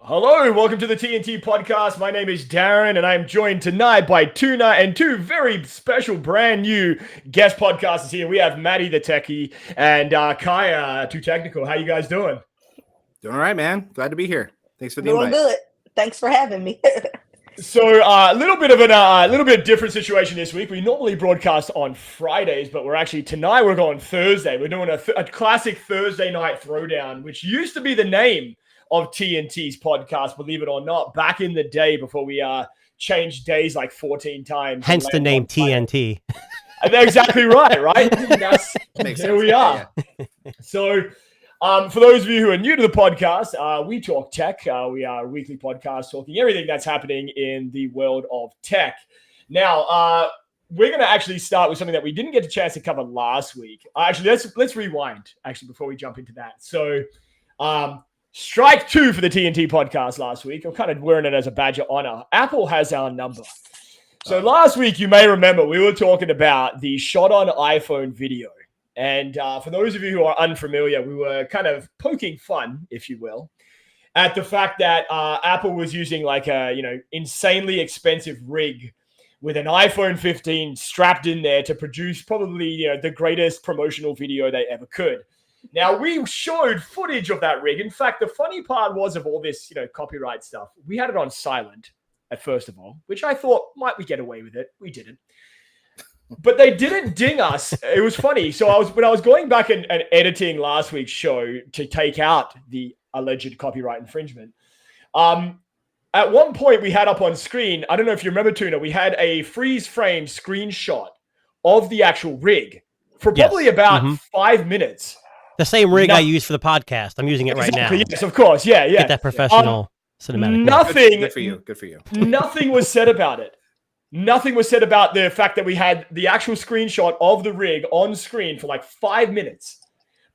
Hello, welcome to the TNT podcast. My name is Darren, and I'm joined tonight by Tuna and two very special, brand new guest podcasters here. We have Maddie the Techie and Kaya Too Technical. How you guys doing? Doing all right, man. Glad to be here. Thanks for the Doing invite. good. Thanks for having me. So a little bit of a little bit different situation this week. We normally broadcast on Fridays, but tonight we're going Thursday. We're doing a classic Thursday night throwdown, which used to be the name of TNT's podcast, believe it or not, back in the day before we changed days like 14 times. Hence the name TNT. Exactly right, right? Here we are. Yeah. So for those of you who are new to the podcast, we talk tech. We are a weekly podcast talking everything that's happening in the world of tech. Now, we're going to actually start with something that we didn't get a chance to cover last week. Actually, let's rewind, actually, before we jump into that. So, strike two for the TNT podcast last week. I'm kind of wearing it as a badge of honor. Apple has our number. So last week, you may remember, we were talking about the shot on iPhone video. And for those of you who are unfamiliar, we were kind of poking fun, if you will, at the fact that Apple was using like a insanely expensive rig with an iPhone 15 strapped in there to produce probably the greatest promotional video they ever could. Now, we showed footage of that rig. In fact, the funny part was of all this, copyright stuff, we had it on silent at first of all, which I thought, might we get away with it? We didn't. But they didn't ding us. It was funny. So when I was going back and editing last week's show to take out the alleged copyright infringement, at one point we had up on screen, I don't know if you remember, Tuna, we had a freeze frame screenshot of the actual rig for probably about 5 minutes. The same rig I use for the podcast. I'm using it right now. Yes, of course. Yeah. Get that professional cinematic. Nothing. Good for you. Good for you. Nothing was said about it. Nothing was said about the fact that we had the actual screenshot of the rig on screen for like 5 minutes.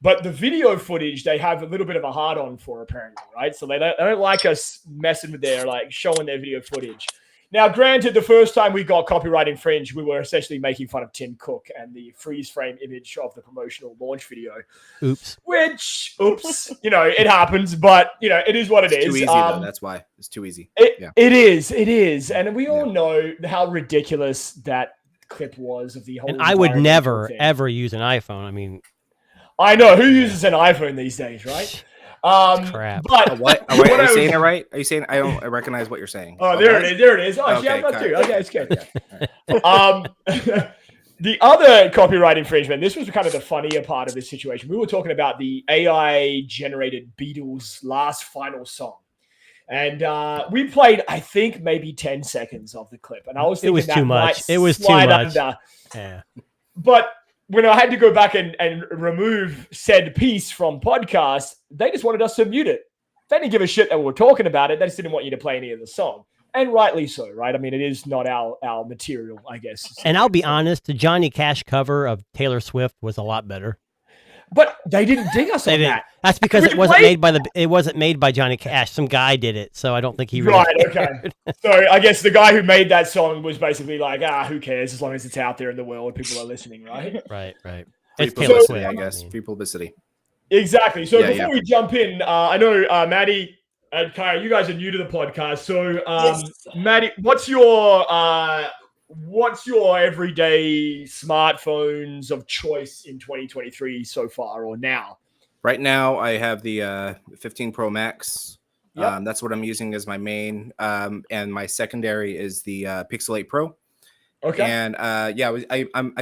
But the video footage, they have a little bit of a hard on for, apparently, right? So they don't like us messing with their, like, showing their video footage. Now, granted, the first time we got copyright infringed, we were essentially making fun of Tim Cook and the freeze frame image of the promotional launch video. Oops. It happens, but, it is what it is. Too easy, though. That's why. It's too easy. It is. And we all know how ridiculous that clip was of the whole. And I would never, ever use an iPhone. I mean, I know. Who uses an iPhone these days, right? Crap. But what? Are you saying it right? Are you saying I don't recognize what you're saying? Oh, there it is. Oh, okay, yeah, I've got two. Okay, it's good. The other copyright infringement, this was kind of the funnier part of this situation. We were talking about the AI-generated Beatles' last final song. And we played, I think, maybe 10 seconds of the clip. And I was thinking it was too much. It was too much. Yeah. But when I had to go back and remove said piece from podcast, they just wanted us to mute it. They didn't give a shit that we were talking about it. They just didn't want you to play any of the song. And rightly so, right? I mean, it is not our material, I guess. And I'll be honest, the Johnny Cash cover of Taylor Swift was a lot better. But they didn't ding us on that. That's because it wasn't made by Johnny Cash. Some guy did it, so I don't think he really cared. Okay. So I guess the guy who made that song was basically like, who cares as long as it's out there in the world, people are listening, right? Right. Free publicity, I guess. Free publicity. Exactly. So before we jump in, I know Maddie and Kaya, you guys are new to the podcast. So Yes. Maddie, what's your everyday smartphones of choice in 2023 so far or now? Right now, I have the 15 Pro Max. Yep. That's what I'm using as my main. And my secondary is the Pixel 8 Pro. Okay. And I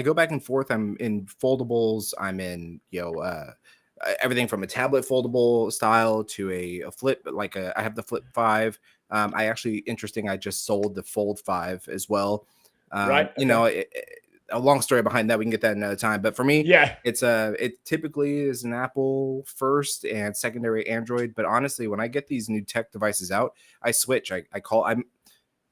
go back and forth. I'm in foldables. I'm in everything from a tablet foldable style to a flip. I have the Flip 5. I just sold the Fold 5 as well. Right. Okay. A long story behind that. We can get that another time. But for me, it typically is an Apple first and secondary Android. But honestly, when I get these new tech devices out, I switch.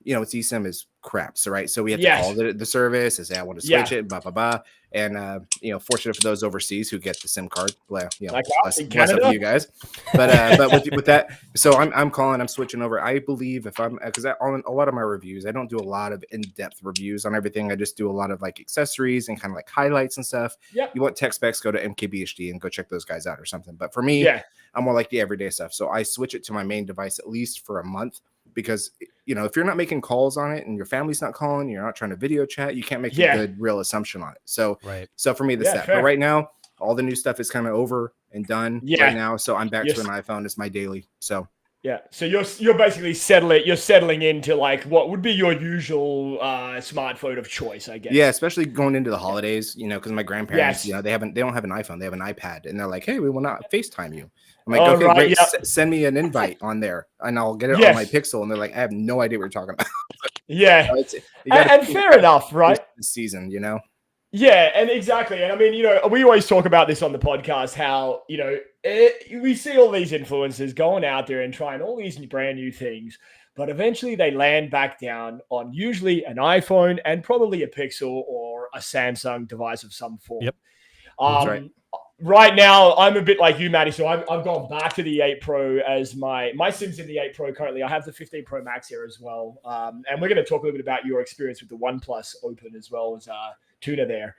you know, it's eSIM is crap. So, right. So we have to call the service and say, I want to switch it, blah, blah, blah. And, you know, fortunate for those overseas who get the SIM card, well, you know, bless up to you guys. But with that, so I'm calling, I'm switching over. I believe because on a lot of my reviews, I don't do a lot of in-depth reviews on everything. I just do a lot of like accessories and kind of like highlights and stuff. Yep. You want tech specs, go to MKBHD and go check those guys out or something. But for me, I'm more like the everyday stuff. So I switch it to my main device at least for a month. Because, you know, if you're not making calls on it and your family's not calling, you're not trying to video chat, you can't make a good real assumption on it. So, so for me, that's that. But right now, all the new stuff is kind of over and done right now. So I'm back to an iPhone as my daily. So so you're basically settling into like what would be your usual smartphone of choice, I guess. Yeah, especially going into the holidays, you know, because my grandparents, you know, they don't have an iPhone, they have an iPad, and they're like, hey, we will not FaceTime you. I'm like, okay, great. Send me an invite on there, and I'll get it on my Pixel. And they're like, I have no idea what you're talking about. And fair enough, right? This season, you know. Yeah, and exactly. And I mean, you know, we always talk about this on the podcast, how, you know, we see all these influencers going out there and trying all these brand new things, but eventually they land back down on usually an iPhone and probably a Pixel or a Samsung device of some form. Yep. That's right. Right now, I'm a bit like you, Matty. So I've gone back to the 8 Pro as my SIM's in the 8 Pro currently. I have the 15 Pro Max here as well. And we're going to talk a little bit about your experience with the OnePlus Open as well as Tuna there.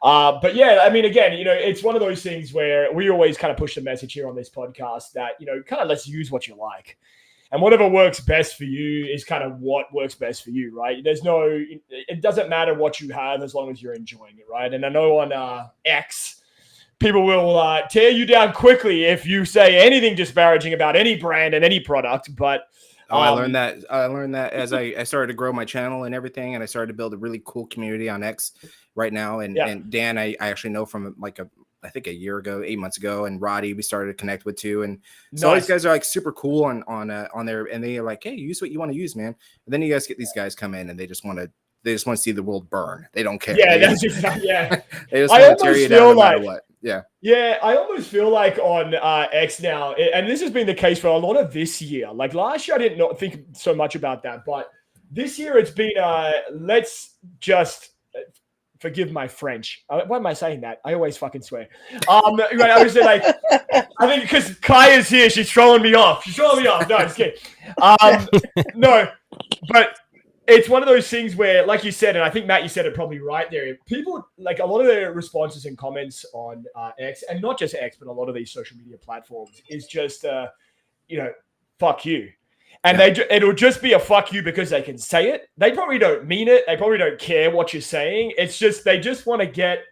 But yeah, I mean, again, you know, it's one of those things where we always kind of push the message here on this podcast that, you know, kind of let's use what you like. And whatever works best for you is kind of what works best for you, right? It doesn't matter what you have as long as you're enjoying it, right? And I know on X, people will tear you down quickly if you say anything disparaging about any brand and any product. But I learned that as I started to grow my channel and everything, and I started to build a really cool community on X right now. And Dan, I actually know from like I think a year ago, 8 months ago, and Roddy we started to connect with too. And so all these guys are like super cool on there, and they're like, hey, use what you want to use, man. And then you guys get these guys come in and they just want to see the world burn. They don't care. Yeah, that's exactly. Yeah, they just want to tear you down no matter what. Yeah, I almost feel like on X now, and this has been the case for a lot of this year. Like last year, I did not think so much about that, but this year it's been let's just forgive my French. Why am I saying that? I always fucking swear. I was like, I think because Kai is here, she's throwing me off. No, I'm just kidding. No, but. It's one of those things where, like you said, and I think, Matt, you said it probably right there. People, like a lot of their responses and comments on X, and not just X, but a lot of these social media platforms is just, you know, fuck you. And it'll just be a fuck you because they can say it. They probably don't mean it. They probably don't care what you're saying. It's just, they just want to get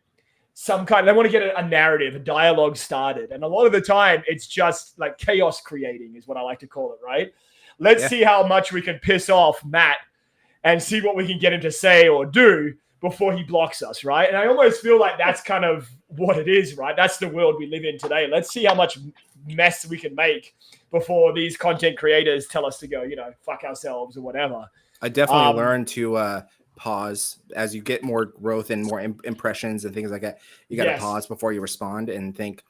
they want to get a narrative, a dialogue started. And a lot of the time, it's just like chaos creating is what I like to call it, right? Let's see how much we can piss off Matt and see what we can get him to say or do before he blocks us, right? And I almost feel like that's kind of what it is, right? That's the world we live in today. Let's see how much mess we can make before these content creators tell us to go, you know, fuck ourselves or whatever. I definitely learned to pause as you get more growth and more impressions and things like that. You got to pause before you respond and think,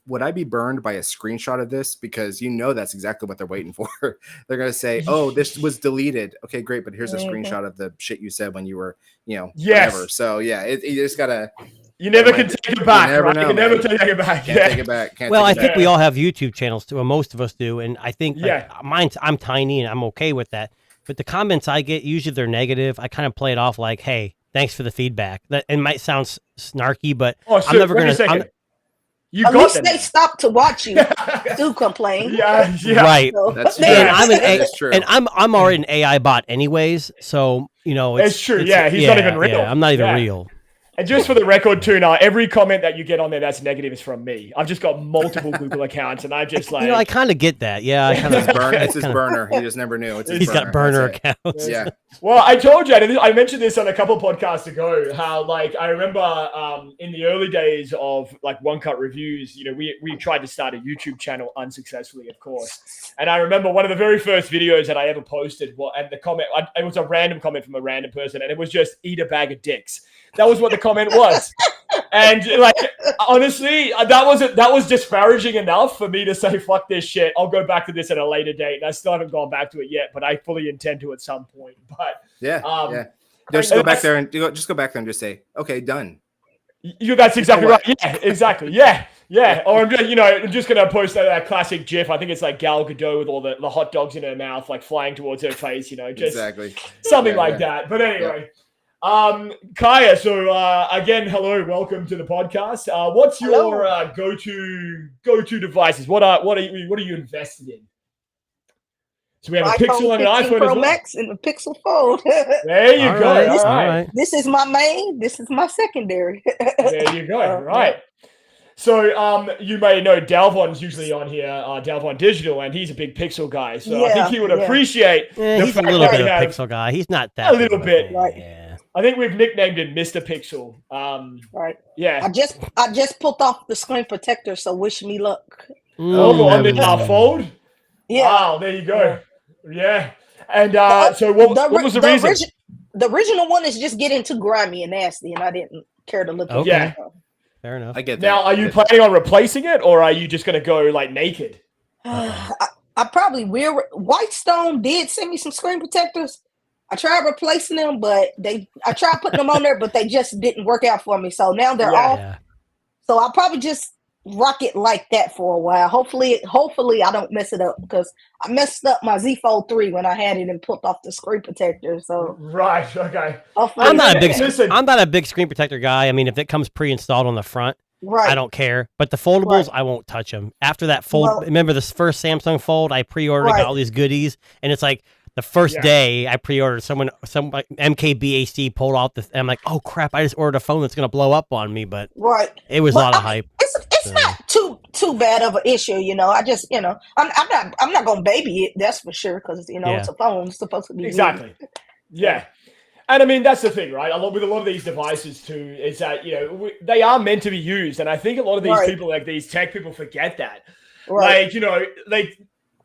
would I be burned by a screenshot of this? Because you know that's exactly what they're waiting for. They're going to say, oh, this was deleted. Okay, great. But here's a screenshot of the shit you said when you were, you know, whatever. So yeah, you just got to. You never can take it back. You can never take it back. Can't take it back. Well, I think we all have YouTube channels too, and most of us do. And I think I'm tiny and I'm okay with that. But the comments I get, usually they're negative. I kind of play it off like, hey, thanks for the feedback. That it might sound snarky, but I'm never going to. At least they stop to watch you do complain. Yeah. Right. So, that's true. That's true. And I'm already an AI bot anyways, so you know it's true. He's not even real. Yeah, I'm not even real. And just for the record, Tuna, every comment that you get on there that's negative is from me. I've just got multiple Google accounts, and I just like. You know, I kind of get that. Yeah, I kind of. It's his burner. He just never knew. He's got burner accounts. Yeah. Well, I told you, I mentioned this on a couple podcasts ago. How like I remember in the early days of like One Cut Reviews, you know, we tried to start a YouTube channel unsuccessfully, of course. And I remember one of the very first videos that I ever posted, and the comment, it was a random comment from a random person, and it was just "eat a bag of dicks." That was what the comment was. And like, honestly, that was disparaging enough for me to say, fuck this shit. I'll go back to this at a later date. And I still haven't gone back to it yet, but I fully intend to at some point. But just go back there and just say, okay, done. That's exactly right. Yeah, exactly. Yeah. Or I'm just gonna post that classic GIF. I think it's like Gal Gadot with all the hot dogs in her mouth, like flying towards her face. Just exactly something like that. But anyway. Kaya, so again, hello, welcome to the podcast. What's your go-to devices? What are you invested in? So we have a Pixel and an iPhone Pro Max and a Pixel Fold. There you go. All right. This is my main. This is my secondary. There you go. Right. So you may know Dalvon's usually on here, Dalvon Digital, and he's a big Pixel guy. So I think he would appreciate. He's a little bit of a Pixel guy. He's not that. A little bit. Right. Yeah. I think we've nicknamed him Mr. Pixel. Right. Yeah. I just pulled off the screen protector, so wish me luck. On the Fold? Yeah. Wow, there you go. Yeah. And so what was the reason? The original one is just getting too grimy and nasty, and I didn't care to look at it. Yeah. Fair enough. I get that. Now, are you planning on replacing it, or are you just going to go like naked? I probably will. Whitestone did send me some screen protectors. I tried replacing them, but I tried putting them on there, but they just didn't work out for me. So now they're off. Yeah. So I'll probably just rock it like that for a while. Hopefully I don't mess it up, because I messed up my Z Fold 3 when I had it and pulled off the screen protector. So right, okay. I'm not a big screen protector guy. I mean, if it comes pre-installed on the front, I don't care. But the foldables, I won't touch them. After that fold, remember this first Samsung Fold? I pre-ordered, got all these goodies, and it's like, the first day I pre-ordered, some MKBHD pulled off I'm like, oh crap! I just ordered a phone that's gonna blow up on me, but it was a lot of hype. It's not too bad of an issue, I just, I'm not gonna baby it. That's for sure, because it's a phone. It's supposed to be exactly. Yeah, and I mean that's the thing, right? With a lot of these devices too, is that they are meant to be used, and I think a lot of these people, like these tech people, forget that. Right. Like,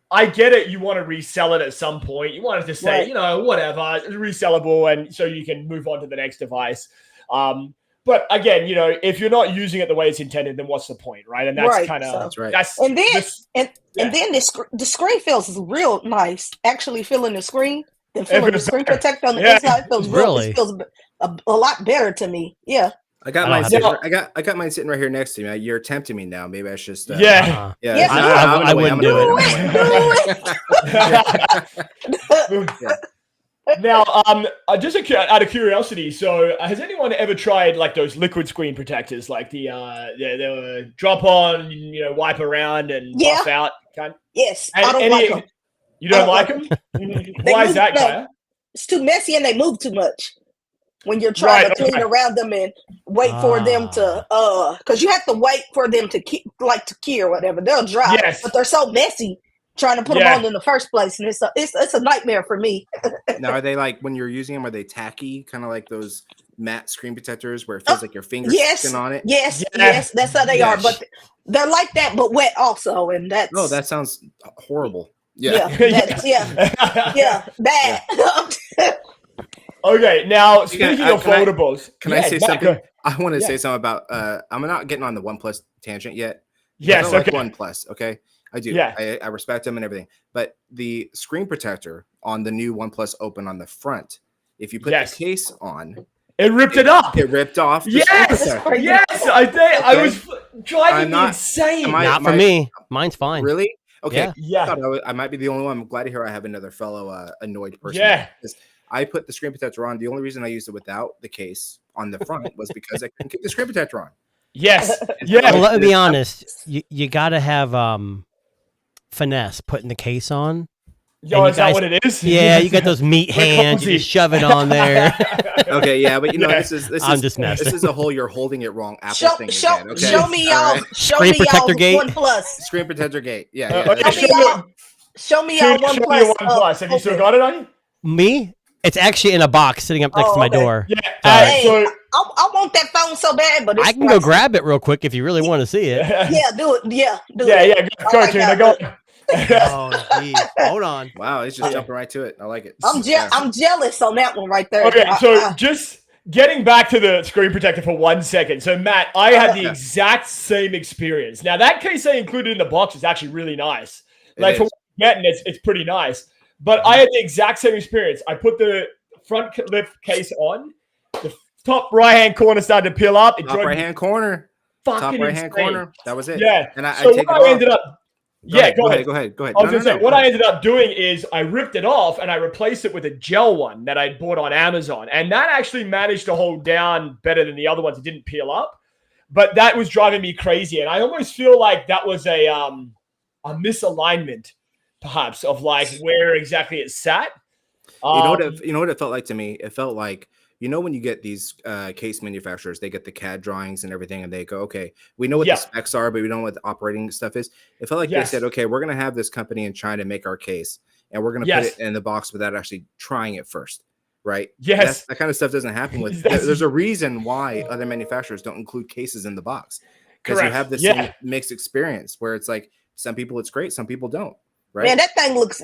I get it. You want to resell it at some point. You want it to say, whatever, it's resellable, and so you can move on to the next device. But again, if you're not using it the way it's intended, then what's the point, right? And that's kind of that's right. And then the screen feels real nice. Actually, feeling the screen and feeling the screen protector on the inside feels it feels a lot better to me. Yeah. I got mine. I got mine sitting right here next to me. You're tempting me now. Maybe I should just. Yes, I wouldn't do it. Now, just out of curiosity, so has anyone ever tried like those liquid screen protectors, like the drop on, wipe around and buff out kind? Yes, I don't like them. You don't like them? Why is that, Kaya? It's too messy and they move too much. When you're trying to clean around them and wait for them to, because you have to wait for them to cure or whatever. They'll dry, but they're so messy trying to put them on in the first place, and it's a nightmare for me. Now, are they like, when you're using them, are they tacky, kind of like those matte screen protectors where it feels like your fingers sticking on it? Yes, that's how they are. But they're like that, but wet also, and that's. Oh, that sounds horrible. Bad. Okay, now speaking of foldables, can I say something? I want to say something about. I'm not getting on the OnePlus tangent yet. Yes, I like OnePlus. Okay, I do. Yeah. I respect them and everything, but the screen protector on the new OnePlus Open on the front, if you put the case on, it ripped it up. It ripped off. Yes. I was driving me insane. Not for me. Mine's fine. Really? Okay. Yeah. I might be the only one. I'm glad to hear I have another fellow annoyed person. Yeah. I put the screen protector on. The only reason I used it without the case on the front was because I couldn't get the screen protector on. Yes. Well, let me be honest. You got to have finesse putting the case on. Yo, is that what it is? Yeah, you got those meat hands. You just shove it on there. Okay, yeah, but this is I'm just messing. This is a whole you're holding it wrong Apple thing again. Okay? Show me y'all. Show Screen me protector y'all gate. OnePlus. Screen protector gate. Yeah. Show me y'all OnePlus. Have you still got it on you? Me? It's actually in a box sitting up next to my door. Yeah. I want that phone so bad, but I can go grab it real quick if you really want to see it. Yeah, do it. Yeah, do it. Yeah, go, Tuna. Go. Oh, geez. Hold on. Wow, he's just jumping right to it. I like it. I'm jealous on that one right there. Okay, so just getting back to the screen protector for 1 second. So, Matt, I had the exact same experience. Now, that case they included in the box is actually really nice. Like, for what you're getting, it's pretty nice. But I had the exact same experience. I put the front lift case on. The top right-hand corner started to peel up. Top right-hand corner. Top right-hand corner. That was it. Yeah. And I take it off. Ended up... Go ahead. I was going to say, what I ended up doing is I ripped it off and I replaced it with a gel one that I bought on Amazon. And that actually managed to hold down better than the other ones. It didn't peel up. But that was driving me crazy. And I almost feel like that was a misalignment, perhaps, of like where exactly it sat. You know what it felt like to me? It felt like, when you get these case manufacturers, they get the CAD drawings and everything, and they go, okay, we know what the specs are, but we don't know what the operating stuff is. It felt like they said, okay, we're going to have this company in China make our case, and we're going to put it in the box without actually trying it first, right? Yes. That kind of stuff doesn't happen with. There's a reason why other manufacturers don't include cases in the box, because you have this same mixed experience where it's like some people it's great, some people don't, right? Man, that thing looks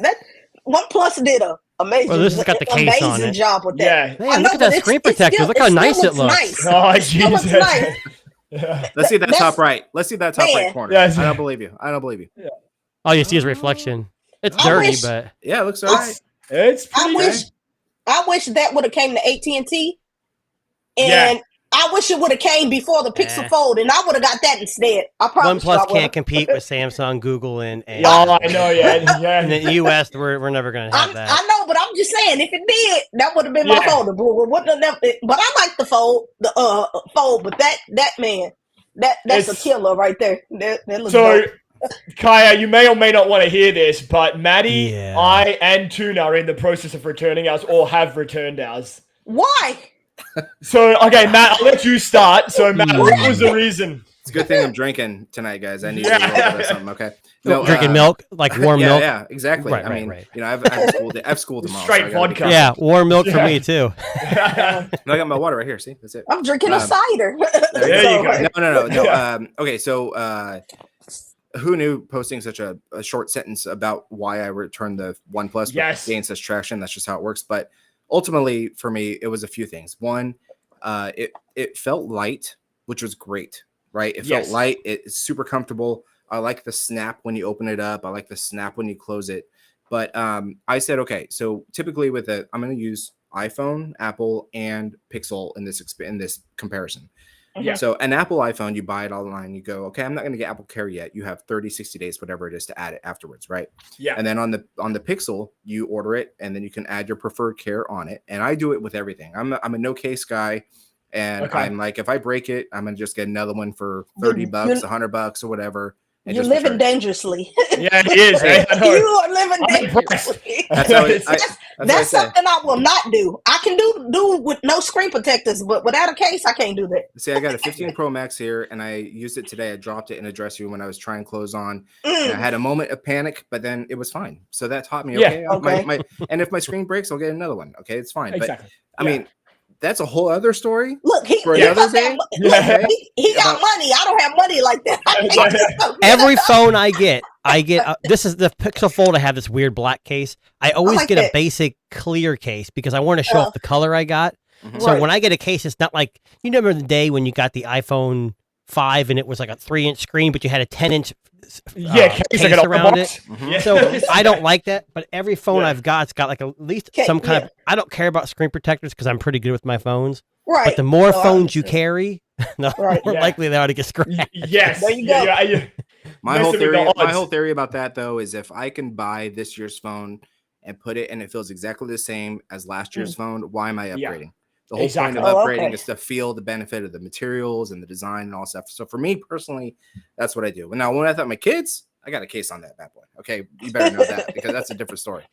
OnePlus did a amazing, this has got the case on it. Job with that. Yeah, look at that screen protector. Look how nice it looks. Nice. Oh, Jesus. Nice. Let's see that top right. Let's see that top right corner. I don't believe you. Yeah. All you see is reflection. It's dirty, but it looks all right. It's pretty I wish that would have came to AT&T, and I wish it would have came before the Pixel Fold, and I would have got that instead. I promise. OnePlus can't compete with Samsung, Google, and I know, in the US, we're never going to have that. I know, but I'm just saying, if it did, that would have been my fold. But I like the fold, but that's a killer right there. That looks dope. Kaya, you may or may not want to hear this, but Maddie, I, and Tuna are in the process of returning ours, or have returned ours. Why? So, okay, Matt, I'll let you start. So, Matt, what was the reason? It's a good thing I'm drinking tonight, guys. I need to do something, okay? No, drinking milk, like warm milk. Yeah, exactly. I mean, I have school tomorrow. Straight vodka. Yeah, warm milk for me too. I got my water right here. See, that's it. I'm drinking a cider. There you go. No. Okay, so who knew posting such a short sentence about why I returned the OnePlus gained such traction? That's just how it works. But ultimately, for me, it was a few things. One, it felt light, which was great, right? It felt light. It's super comfortable. I like the snap when you open it up. I like the snap when you close it. But I said, okay, so typically I'm going to use iPhone, Apple, and Pixel in this comparison. Yeah. So an Apple iPhone, you buy it online, you go, okay, I'm not going to get Apple Care yet. You have 30, 60 days, whatever it is, to add it afterwards, right? Yeah. And then on the Pixel, you order it, and then you can add your preferred care on it. And I do it with everything. I'm a no case guy, and I'm like, if I break it, I'm going to just get another one for $30, $100 or whatever. You're living dangerously. Yeah, he is. You are living dangerously. That's something I will not do. I can do with no screen protectors, but without a case, I can't do that. See, I got a 15 Pro Max here, and I used it today. I dropped it in a dressing room when I was trying clothes on. And I had a moment of panic, but then it was fine. So that taught me, and if my screen breaks, I'll get another one. Okay, it's fine. Exactly. But I mean, that's a whole other story. Look, he got money. I don't have money like that. Every phone I get, this is the Pixel Fold. I have this weird black case. I always get a basic clear case because I want to show off the color I got. So when I get a case, it's not like, you remember the day when you got the iPhone 5 and it was like a 3-inch screen, but you had a 10-inch case around it. So I don't like that, but every phone I've got, it's got like at least some kind of, I don't care about screen protectors because I'm pretty good with my phones. Right. But the more phones you carry, the more likely they are to get scratched. Yes. There you go. My whole theory about that, though, is if I can buy this year's phone and put it and it feels exactly the same as last year's phone, why am I upgrading? The whole point of upgrading is to feel the benefit of the materials and the design and all stuff. So for me personally, that's what I do. Now, when I thought my kids, I got a case on that bad boy. Okay, you better know that because that's a different story.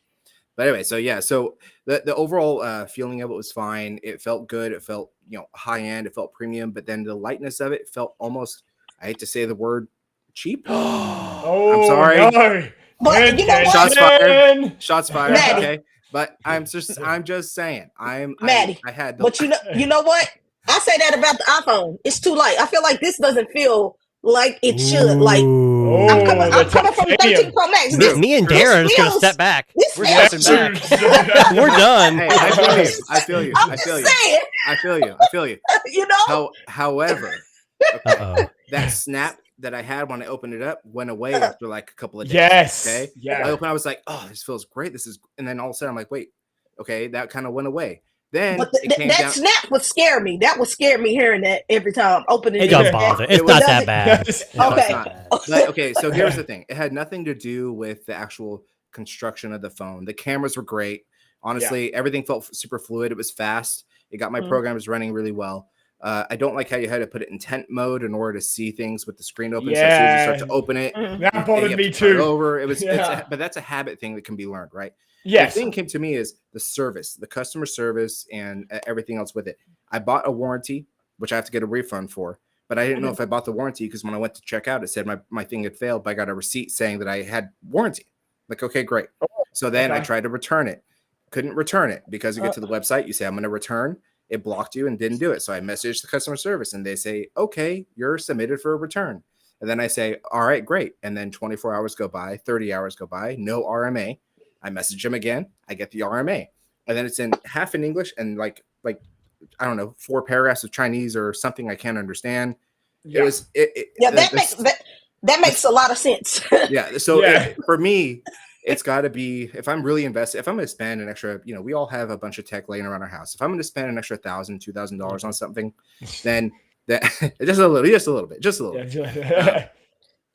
But anyway, so the overall feeling of it was fine. It felt good. It felt high end. It felt premium. But then the lightness of it felt almost, I hate to say the word, cheap. I'm sorry. No. But you know what? Shots fired. Okay. But I'm just saying. Maddie. I had. But you know what? I say that about the iPhone. It's too light. I feel like this doesn't feel like it should. Like I'm coming from the 13 Pro Max. Me and Darren are just gonna step back. We're stepping back. We're done. Hey, I feel you. I feel you. You know. However, that snap that I had when I opened it up went away after like a couple of days. Yes. Okay. Yeah. I was like, oh, this feels great. And then all of a sudden I'm like, wait, okay, that kind of went away. Then but that snap would scare me. That would scare me hearing that every time opening. It doesn't bother. It's not that bad. Okay. So here's the thing. It had nothing to do with the actual construction of the phone. The cameras were great. Honestly, everything felt super fluid. It was fast. It got my programs running really well. I don't like how you had to put it in tent mode in order to see things with the screen open. So as soon as you start to open it, that bothered me too. But that's a habit thing that can be learned, right? Yes. The thing came to me is the service, the customer service, and everything else with it. I bought a warranty, which I have to get a refund for, but I didn't know if I bought the warranty because when I went to check out, it said my thing had failed, but I got a receipt saying that I had warranty. Like, okay, great. So then I tried to return it. Couldn't return it because you get to the website, you say, I'm going to return. It blocked you and didn't do it. So I messaged the customer service and they say, okay, you're submitted for a return. And then I say, all right, great. And then 24 hours go by, 30 hours go by, no RMA. I message him again. I get the RMA. And then it's in half in English and like I don't know, 4 paragraphs of Chinese or something I can't understand. Yeah. That makes a lot of sense. Yeah. So for me, it's got to be, if I'm really invested, if I'm going to spend an extra, we all have a bunch of tech laying around our house. If I'm going to spend an extra $1,000, $2,000 on something, then that just a little bit.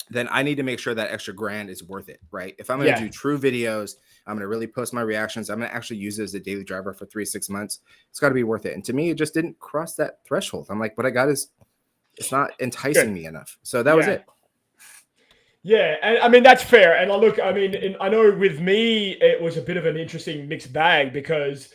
Then I need to make sure that extra grand is worth it, right? If I'm going to do true videos, I'm going to really post my reactions. I'm going to actually use it as a daily driver for 3-6 months. It's got to be worth it. And to me, it just didn't cross that threshold. I'm like, what I got is, it's not enticing me enough. So that was it. Yeah, and I mean, that's fair. And look, I mean, I know with me, it was a bit of an interesting mixed bag because,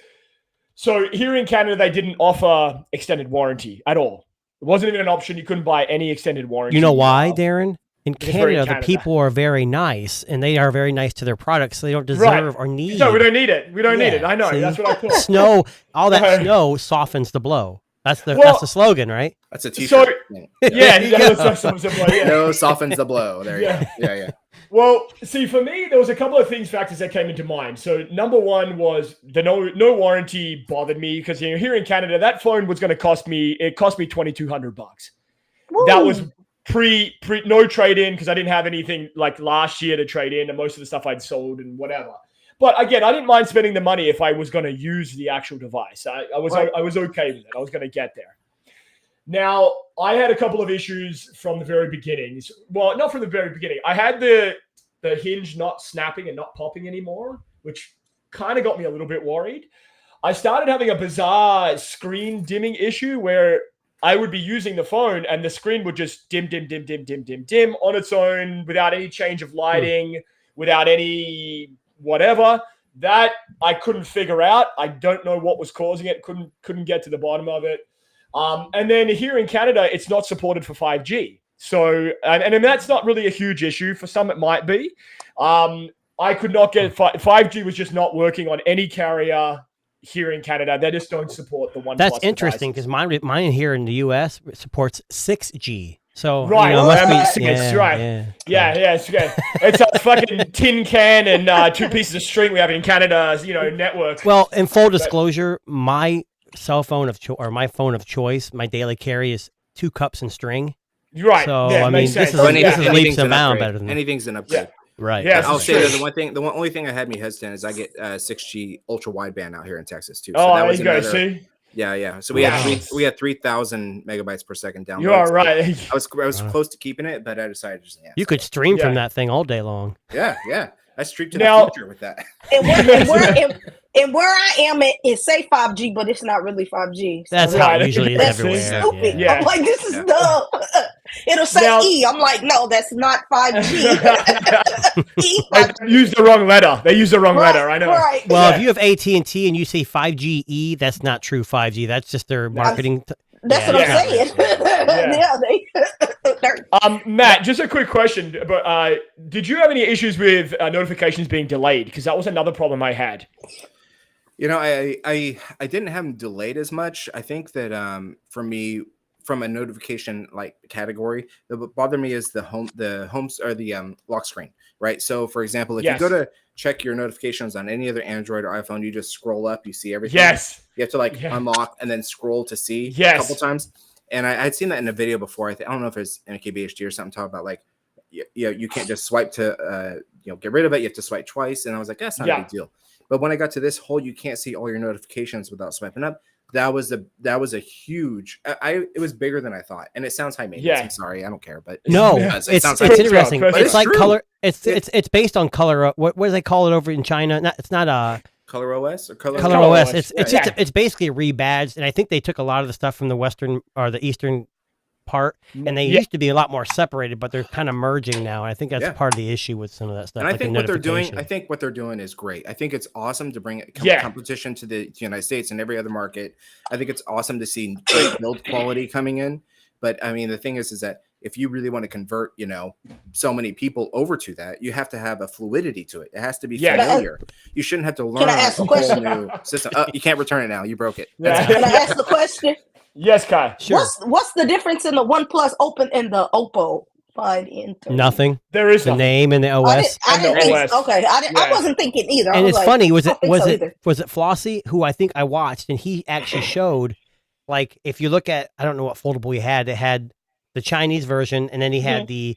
so here in Canada, they didn't offer extended warranty at all. It wasn't even an option. You couldn't buy any extended warranty. You know why, Darren? In Canada, the people are very nice, and they are very nice to their products, so they don't deserve or need. So we don't need it. We don't need it. I know. See? That's what I thought. Snow, all that snow softens the blow. That's the slogan, right? That's a t-shirt. So, no, softens the blow. There you go. Yeah. Well, see, for me, there was a couple of factors that came into mind. So number one was the no warranty bothered me because here in Canada, that phone was going to cost me $2,200. That was pre no trade in because I didn't have anything like last year to trade in, and most of the stuff I'd sold and whatever. But again, I didn't mind spending the money if I was going to use the actual device. I was okay with it. I was going to get there. Now, I had a couple of issues from the very beginning. Well, not from the very beginning. I had the hinge not snapping and not popping anymore, which kind of got me a little bit worried. I started having a bizarre screen dimming issue where I would be using the phone and the screen would just dim on its own without any change of lighting, without any whatever. That I couldn't figure out. I don't know what was causing it. Couldn't get to the bottom of it. And then here in Canada, it's not supported for 5G. So, and that's not really a huge issue. For some, it might be. I could not get 5G was just not working on any carrier here in Canada. They just don't support the OnePlus. That's interesting because mine here in the US supports 6G. So right, must be, it's okay. It's a fucking tin can and 2 pieces of string we have in Canada's network. Well, in full disclosure, my cell phone my phone of choice, my daily carry is 2 cups and string. Right. So I mean, this is leaps and bounds better than anything's an upgrade. Yeah. Right. Yeah, I'll say that the only thing that had me hesitant is I get 6G ultra wideband out here in Texas too. So that was there you go. See. Yeah. So we had 3,000 megabytes per second download. You are right. I was close to keeping it, but I decided just you could stream from that thing all day long. Yeah. I streamed to the future with that. And where I am, it say 5G, but it's not really 5G. So that's how it usually is everywhere. Stupid. Yeah. I'm like, this is dumb. It'll say E. I'm like, no, that's not 5G. They used the wrong letter. They used the wrong letter. I know. Right. Well, if you have AT&T and you say 5G E, that's not true 5G. That's just their marketing. That's what I'm saying. Matt, just a quick question. But did you have any issues with notifications being delayed? Because that was another problem I had. I didn't have them delayed as much. I think that for me, from a notification like category, that would bother me is the homes or the lock screen, right? So for example, if you go to check your notifications on any other Android or iPhone, you just scroll up, you see everything. Yes. You have to like unlock and then scroll to see a couple times. And I'd seen that in a video before. I don't know if it's MKBHD or something, talking about like, you can't just swipe to get rid of it. You have to swipe twice. And I was like, that's not a big deal. But when I got to this whole, you can't see all your notifications without swiping up. That was a huge. It was bigger than I thought, and it sounds high maintenance. I'm sorry, I don't care, but no, it's interesting. It's like color. It's based on color. What do they call it over in China? It's not Color OS or Color OS. It's basically rebadged, and I think they took a lot of the stuff from the western or the eastern part, and they used to be a lot more separated, but they're kind of merging now. And I think that's part of the issue with some of that stuff. And I think what they're doing is great. I think it's awesome to bring competition to the United States and every other market. I think it's awesome to see build quality coming in. But I mean, the thing is that if you really want to convert, so many people over to that, you have to have a fluidity to it. It has to be familiar. You shouldn't have to learn a whole new system. You can't return it now. You broke it. Can I ask the question? Yes, Kai. Sure. What's the difference in the OnePlus Open and the Oppo Find Enter? Nothing. There is the name and the OS. I wasn't thinking either. And it's funny. Was it Flossie who I think I watched, and he actually showed, like, if you look at, I don't know what foldable he had. It had the Chinese version, and then he had the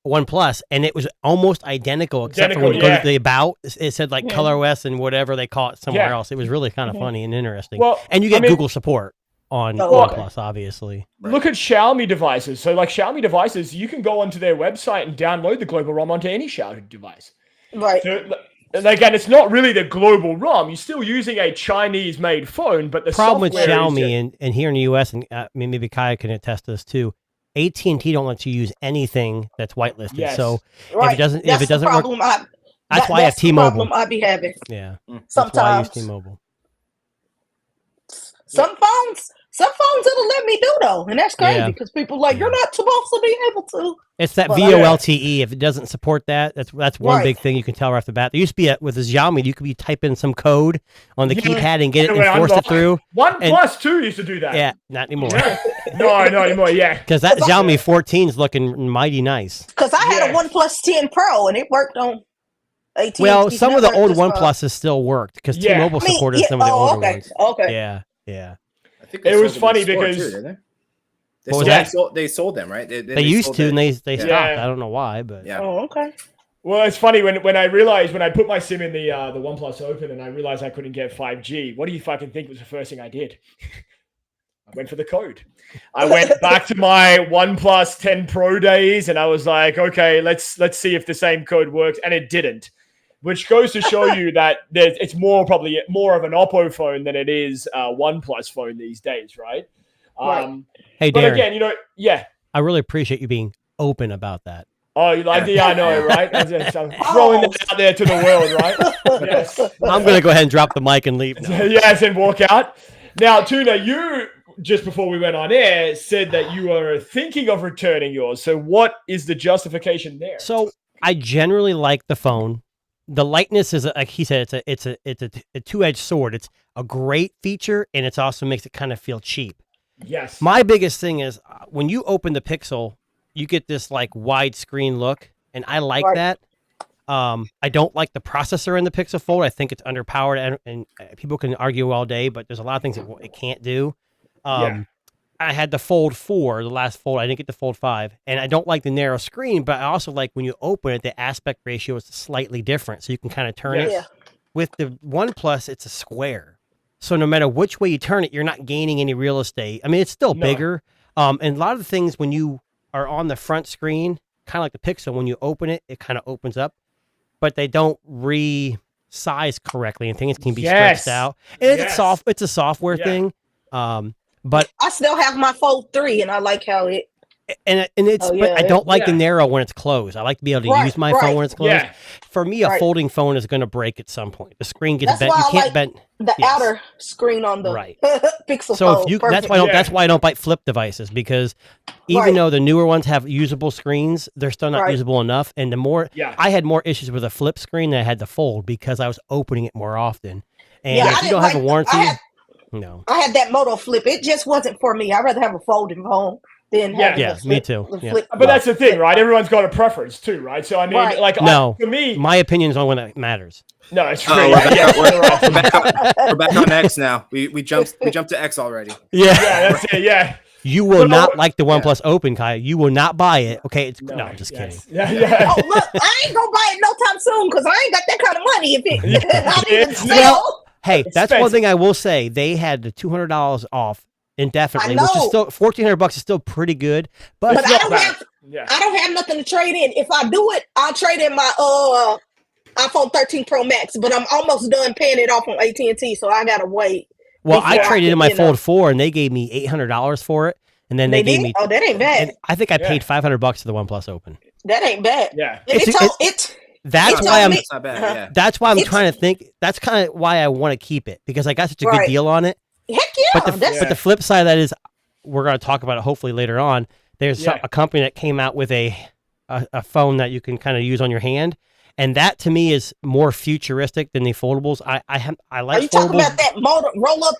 OnePlus, and it was almost identical, except for when you go to the about, it said like Color OS and whatever they call it somewhere else. It was really kind of funny and interesting. Well, and you get Google support on OnePlus, obviously. Look at Xiaomi devices. So like Xiaomi devices, you can go onto their website and download the global ROM onto any Xiaomi device. Right. So, again, it's not really the global ROM. You're still using a Chinese-made phone, but the problem with Xiaomi and here in the US, and maybe Kaya can attest to this too, AT&T don't let you use anything that's whitelisted. Yes. So if it doesn't work, that's why I have T-Mobile. I'd be having. Yeah. Sometimes. That's why I use T-Mobile. Some phones it'll let me do though, and that's crazy because people like you're not supposed to be able to. It's that VoLTE. If it doesn't support that, that's one big thing you can tell right off the bat. There used to be with the Xiaomi, you could be typing some code on the keypad and get it and force it through. OnePlus 2 used to do that. Yeah, not anymore. No, not anymore. Yeah, because that Xiaomi 14 is looking mighty nice. Because I had a OnePlus 10 Pro and it worked on. AT&T well, some of the old OnePluses still worked because T-Mobile supported some of the older ones. Okay. Yeah. It was funny because they sold them, right? They used to, and they stopped. I don't know why, but Oh, okay. Well, it's funny when I realized when I put my SIM in the OnePlus Open and I realized I couldn't get 5G. What do you fucking think was the first thing I did? I went for the code. I went back to my OnePlus 10 Pro days, and I was like, okay, let's see if the same code works, and it didn't. Which goes to show you that it's probably more of an Oppo phone than it is a OnePlus phone these days, right? Hey, Darren. But again, I really appreciate you being open about that. Oh, you like I know, right? I'm throwing it out there to the world, right? Yes. I'm going to go ahead and drop the mic and leave now. Yes, and walk out. Now, Tuna, you, just before we went on air, said that you are thinking of returning yours. So what is the justification there? So I generally like the phone. The lightness is, like he said, it's a two-edged sword. It's a great feature, and it also makes it kind of feel cheap. Yes. My biggest thing is when you open the Pixel, you get this like widescreen look, and I like that. I don't like the processor in the Pixel Fold. I think it's underpowered, and people can argue all day, but there's a lot of things it can't do. I had the Fold 4, the last Fold. I didn't get the Fold 5, and I don't like the narrow screen, but I also like when you open it, the aspect ratio is slightly different, so you can kind of turn it. With the OnePlus, it's a square, so no matter which way you turn it, you're not gaining any real estate. I mean, it's still bigger, and a lot of the things when you are on the front screen, kind of like the Pixel, when you open it, it kind of opens up, but they don't resize correctly, and things can be stretched out. And it's a software thing. But I still have my Fold 3, and I like how it. But I don't like the narrow when it's closed. I like to be able to use my phone when it's closed. Yeah. For me, a folding phone is going to break at some point. The screen gets bent. You can't bend the outer screen on the Pixel. So that's why I don't buy flip devices, because even though the newer ones have usable screens, they're still not usable enough. And the more I had more issues with a flip screen than I had the Fold because I was opening it more often. And if you don't have a warranty. No. I had that Moto Flip. It just wasn't for me. I'd rather have a folding phone than have yeah, me too. Yeah. But that's the thing, right? Everyone's got a preference too, right? So I mean, like, for me, my opinion is on when it matters. No, it's true. We're back on X now. We jumped to X already. Yeah, that's it. Yeah. You will not like the OnePlus Open, Kaya. You will not buy it. Okay, no, I'm just kidding. Yeah. Oh, look, I ain't gonna buy it no time soon because I ain't got that kind of money. If it, well, hey, that's one thing I will say. They had the $200 off indefinitely, which is still $1,400 is still pretty good. But I don't have nothing to trade in. If I do it, I'll trade in my iPhone 13 Pro Max. But I'm almost done paying it off on AT&T, so I gotta wait. Well, I traded in my Fold 4, and they gave me $800 for it, and then they gave me. Oh, that ain't bad. I think I paid $500 for the OnePlus Open. That ain't bad. Yeah, That's why I'm trying to think. That's kind of why I want to keep it because I got such a good deal on it. Heck yeah! But the flip side of that is, we're going to talk about it hopefully later on. There's a company that came out with a phone that you can kind of use on your hand. And that to me is more futuristic than the foldables. I like. Are you talking about that roll up?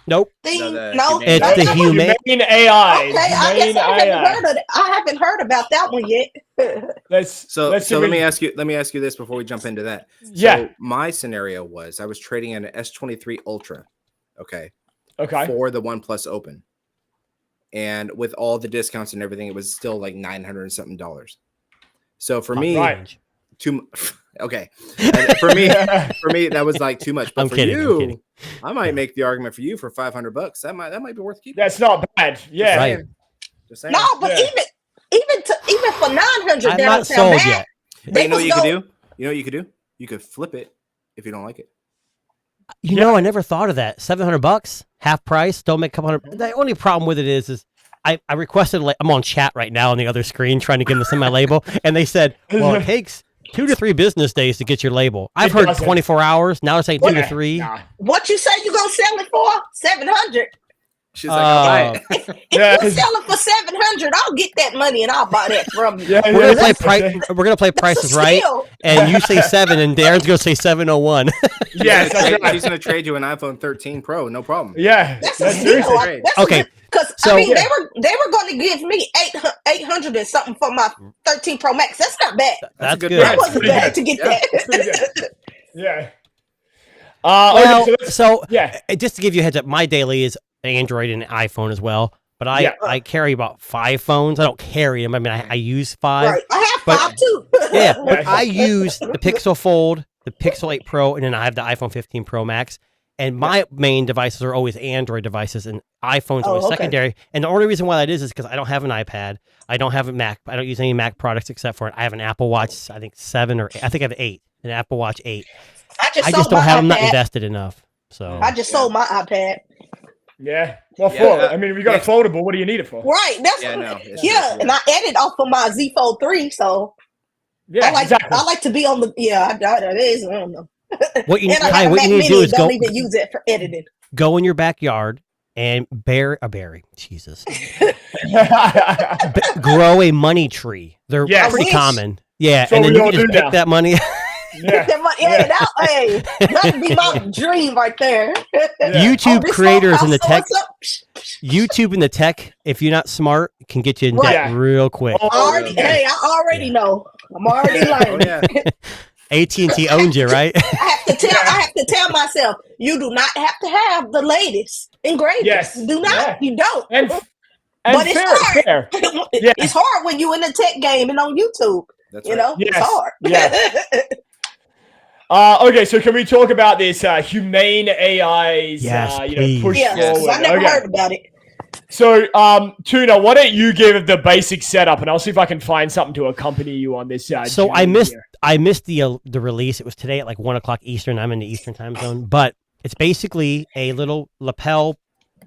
Nope. Thing? No, it's the Humane AI. Okay, I guess I haven't heard about that one yet. So let me ask you this before we jump into that. Yeah. So my scenario was I was trading an S23 Ultra, okay, for the OnePlus Open, and with all the discounts and everything, it was still like $900 and something. So for me. Okay. For me, that was like too much. But I'm kidding. I might make the argument for you for $500. That might be worth keeping. That's not bad. Yeah. Right. Just saying. No, but even for $900, I'm not sold yet. You know what you could do? You know what you could do? You could flip it if you don't like it. You know, I never thought of that. $700, half price. Don't make a couple hundred. The only problem with it is I requested. I'm on chat right now on the other screen trying to get them to send my label, and they said, "Well, it takes 2 to 3 business days to get your label." I've heard 24 hours. Now it's saying 2 to 3. Nah. What you say you gonna sell it for? $700. She's like, I'll buy it. If you sell it for $700, I'll get that money and I'll buy that from you. We're gonna play prices right, and you say 7, and Darren's gonna say 701. Yes, he's gonna trade you an iPhone 13 Pro, no problem. Yeah, that's a deal. Okay. Because I mean, they were going to give me $800 and something for my 13 Pro Max. That's not bad. That's good. That wasn't bad to get that. Yeah. Just to give you a heads up, my daily is Android and iPhone as well. But I carry about 5 phones. I don't carry them. I mean, I use 5. Right. I have 5 too. But I use the Pixel Fold, the Pixel 8 Pro, and then I have the iPhone 15 Pro Max. And my main devices are always Android devices, and iPhone's always secondary. And the only reason why that is because I don't have an iPad. I don't have a Mac. I don't use any Mac products except for I have an Apple Watch, I think 7 or 8. I think I have 8, an Apple Watch 8. I just don't have them. Not invested enough. So I just sold my iPad. Yeah. What for? I mean, we got a foldable. What do you need it for? Right. That's and I edit off of my Z Fold 3, so I like to be on the I don't know. What you need to do is don't even use it for editing. Go in your backyard and Jesus. Grow a money tree. They're pretty common. Yeah, so and then you can just pick that money. That'd be my dream right there. YouTube creators in the tech. YouTube in the tech, if you're not smart, can get you in debt real quick. I already know. I'm already learning. AT&T owns you, right? I have to tell myself, you do not have to have the latest and greatest. Yes. Do not. You don't. But it's hard. It's hard when you're in the tech game and on YouTube. That's right. It's hard. Okay, so can we talk about this Humane AI's push forward? I never heard about it. So, Tuna, why don't you give the basic setup, and I'll see if I can find something to accompany you on this. So I missed the release. It was today at like 1:00 Eastern. I'm in the Eastern time zone, but it's basically a little lapel.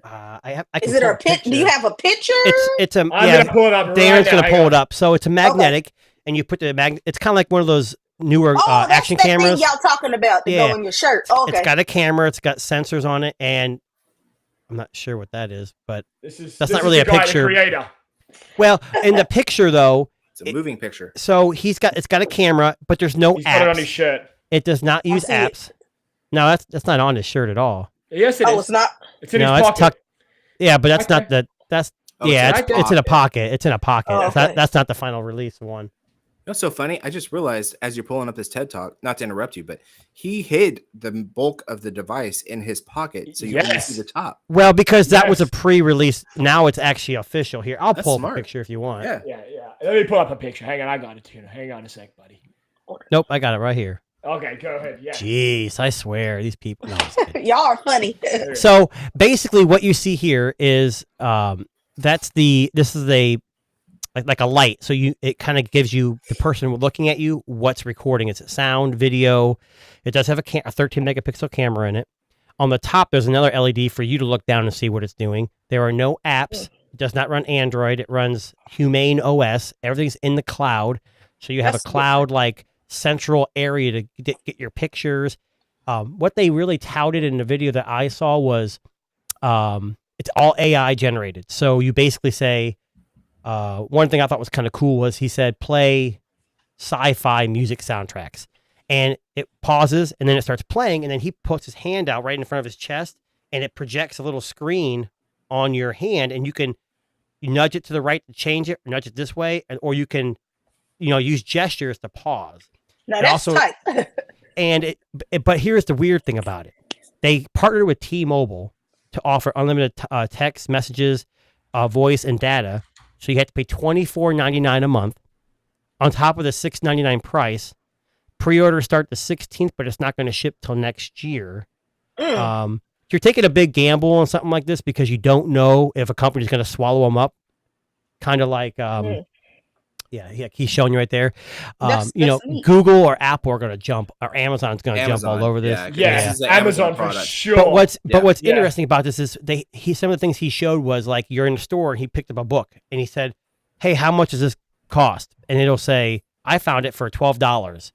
Is it a picture? Do you have a picture? It's a. I'm gonna pull it up. Darren's gonna pull it up. So it's a magnetic, and you put the magnet. It's kind of like one of those newer action cameras. Thing y'all talking about to go in your shirt. Oh, okay. It's got a camera. It's got sensors on it, and I'm not sure what that is, but that's not really a picture. Well, in the picture though, it's a moving picture. So it's got a camera, but there's no apps. Got it on his shirt. It does not use apps. No, that's not on his shirt at all. Yes, it is. Oh, it's not. It's in his pocket. Tucked. Yeah, but that's not the. That's it's in a pocket. It's in a pocket. Oh, okay. That's not the final release one. That's so funny. I just realized as you're pulling up this TED Talk, not to interrupt you, but he hid the bulk of the device in his pocket, so you only see the top. Well, because that was a pre-release. Now it's actually official. Here, I'll pull up a picture if you want. Yeah. Let me pull up a picture. Hang on, I got it too. Hang on a sec, buddy. Nope, I got it right here. Okay, go ahead. Yeah. Jeez, I swear these people. No, y'all are funny. So basically, what you see here is this is a like a light. So it kind of gives you the person looking at you what's recording. It's sound, video. It does have a 13 megapixel camera in it. On the top, there's another LED for you to look down and see what it's doing. There are no apps. It does not run Android. It runs Humane OS. Everything's in the cloud. So you have a cloud like central area to get your pictures. What they really touted in the video that I saw was it's all AI generated. So you basically say, one thing I thought was kind of cool was he said, play sci-fi music soundtracks. And it pauses and then it starts playing. And then he puts his hand out right in front of his chest and it projects a little screen on your hand. And you nudge it to the right to change it, or nudge it this way. Or you can, use gestures to pause. No, that's tight. But here's the weird thing about it. They partnered with T-Mobile to offer unlimited text messages, voice, and data. So you have to pay $24.99 a month on top of the $6.99 price. Pre-orders start the 16th, but it's not going to ship till next year. You're taking a big gamble on something like this because you don't know if a company's going to swallow them up. Kind of like, he's showing you right there. That's Google or Apple are going to jump, or Amazon's going to jump all over this. Yeah. Amazon for sure. But what's interesting about this is some of the things he showed was like you're in the store and he picked up a book and he said, "Hey, how much does this cost?" And it'll say, "I found it for $12."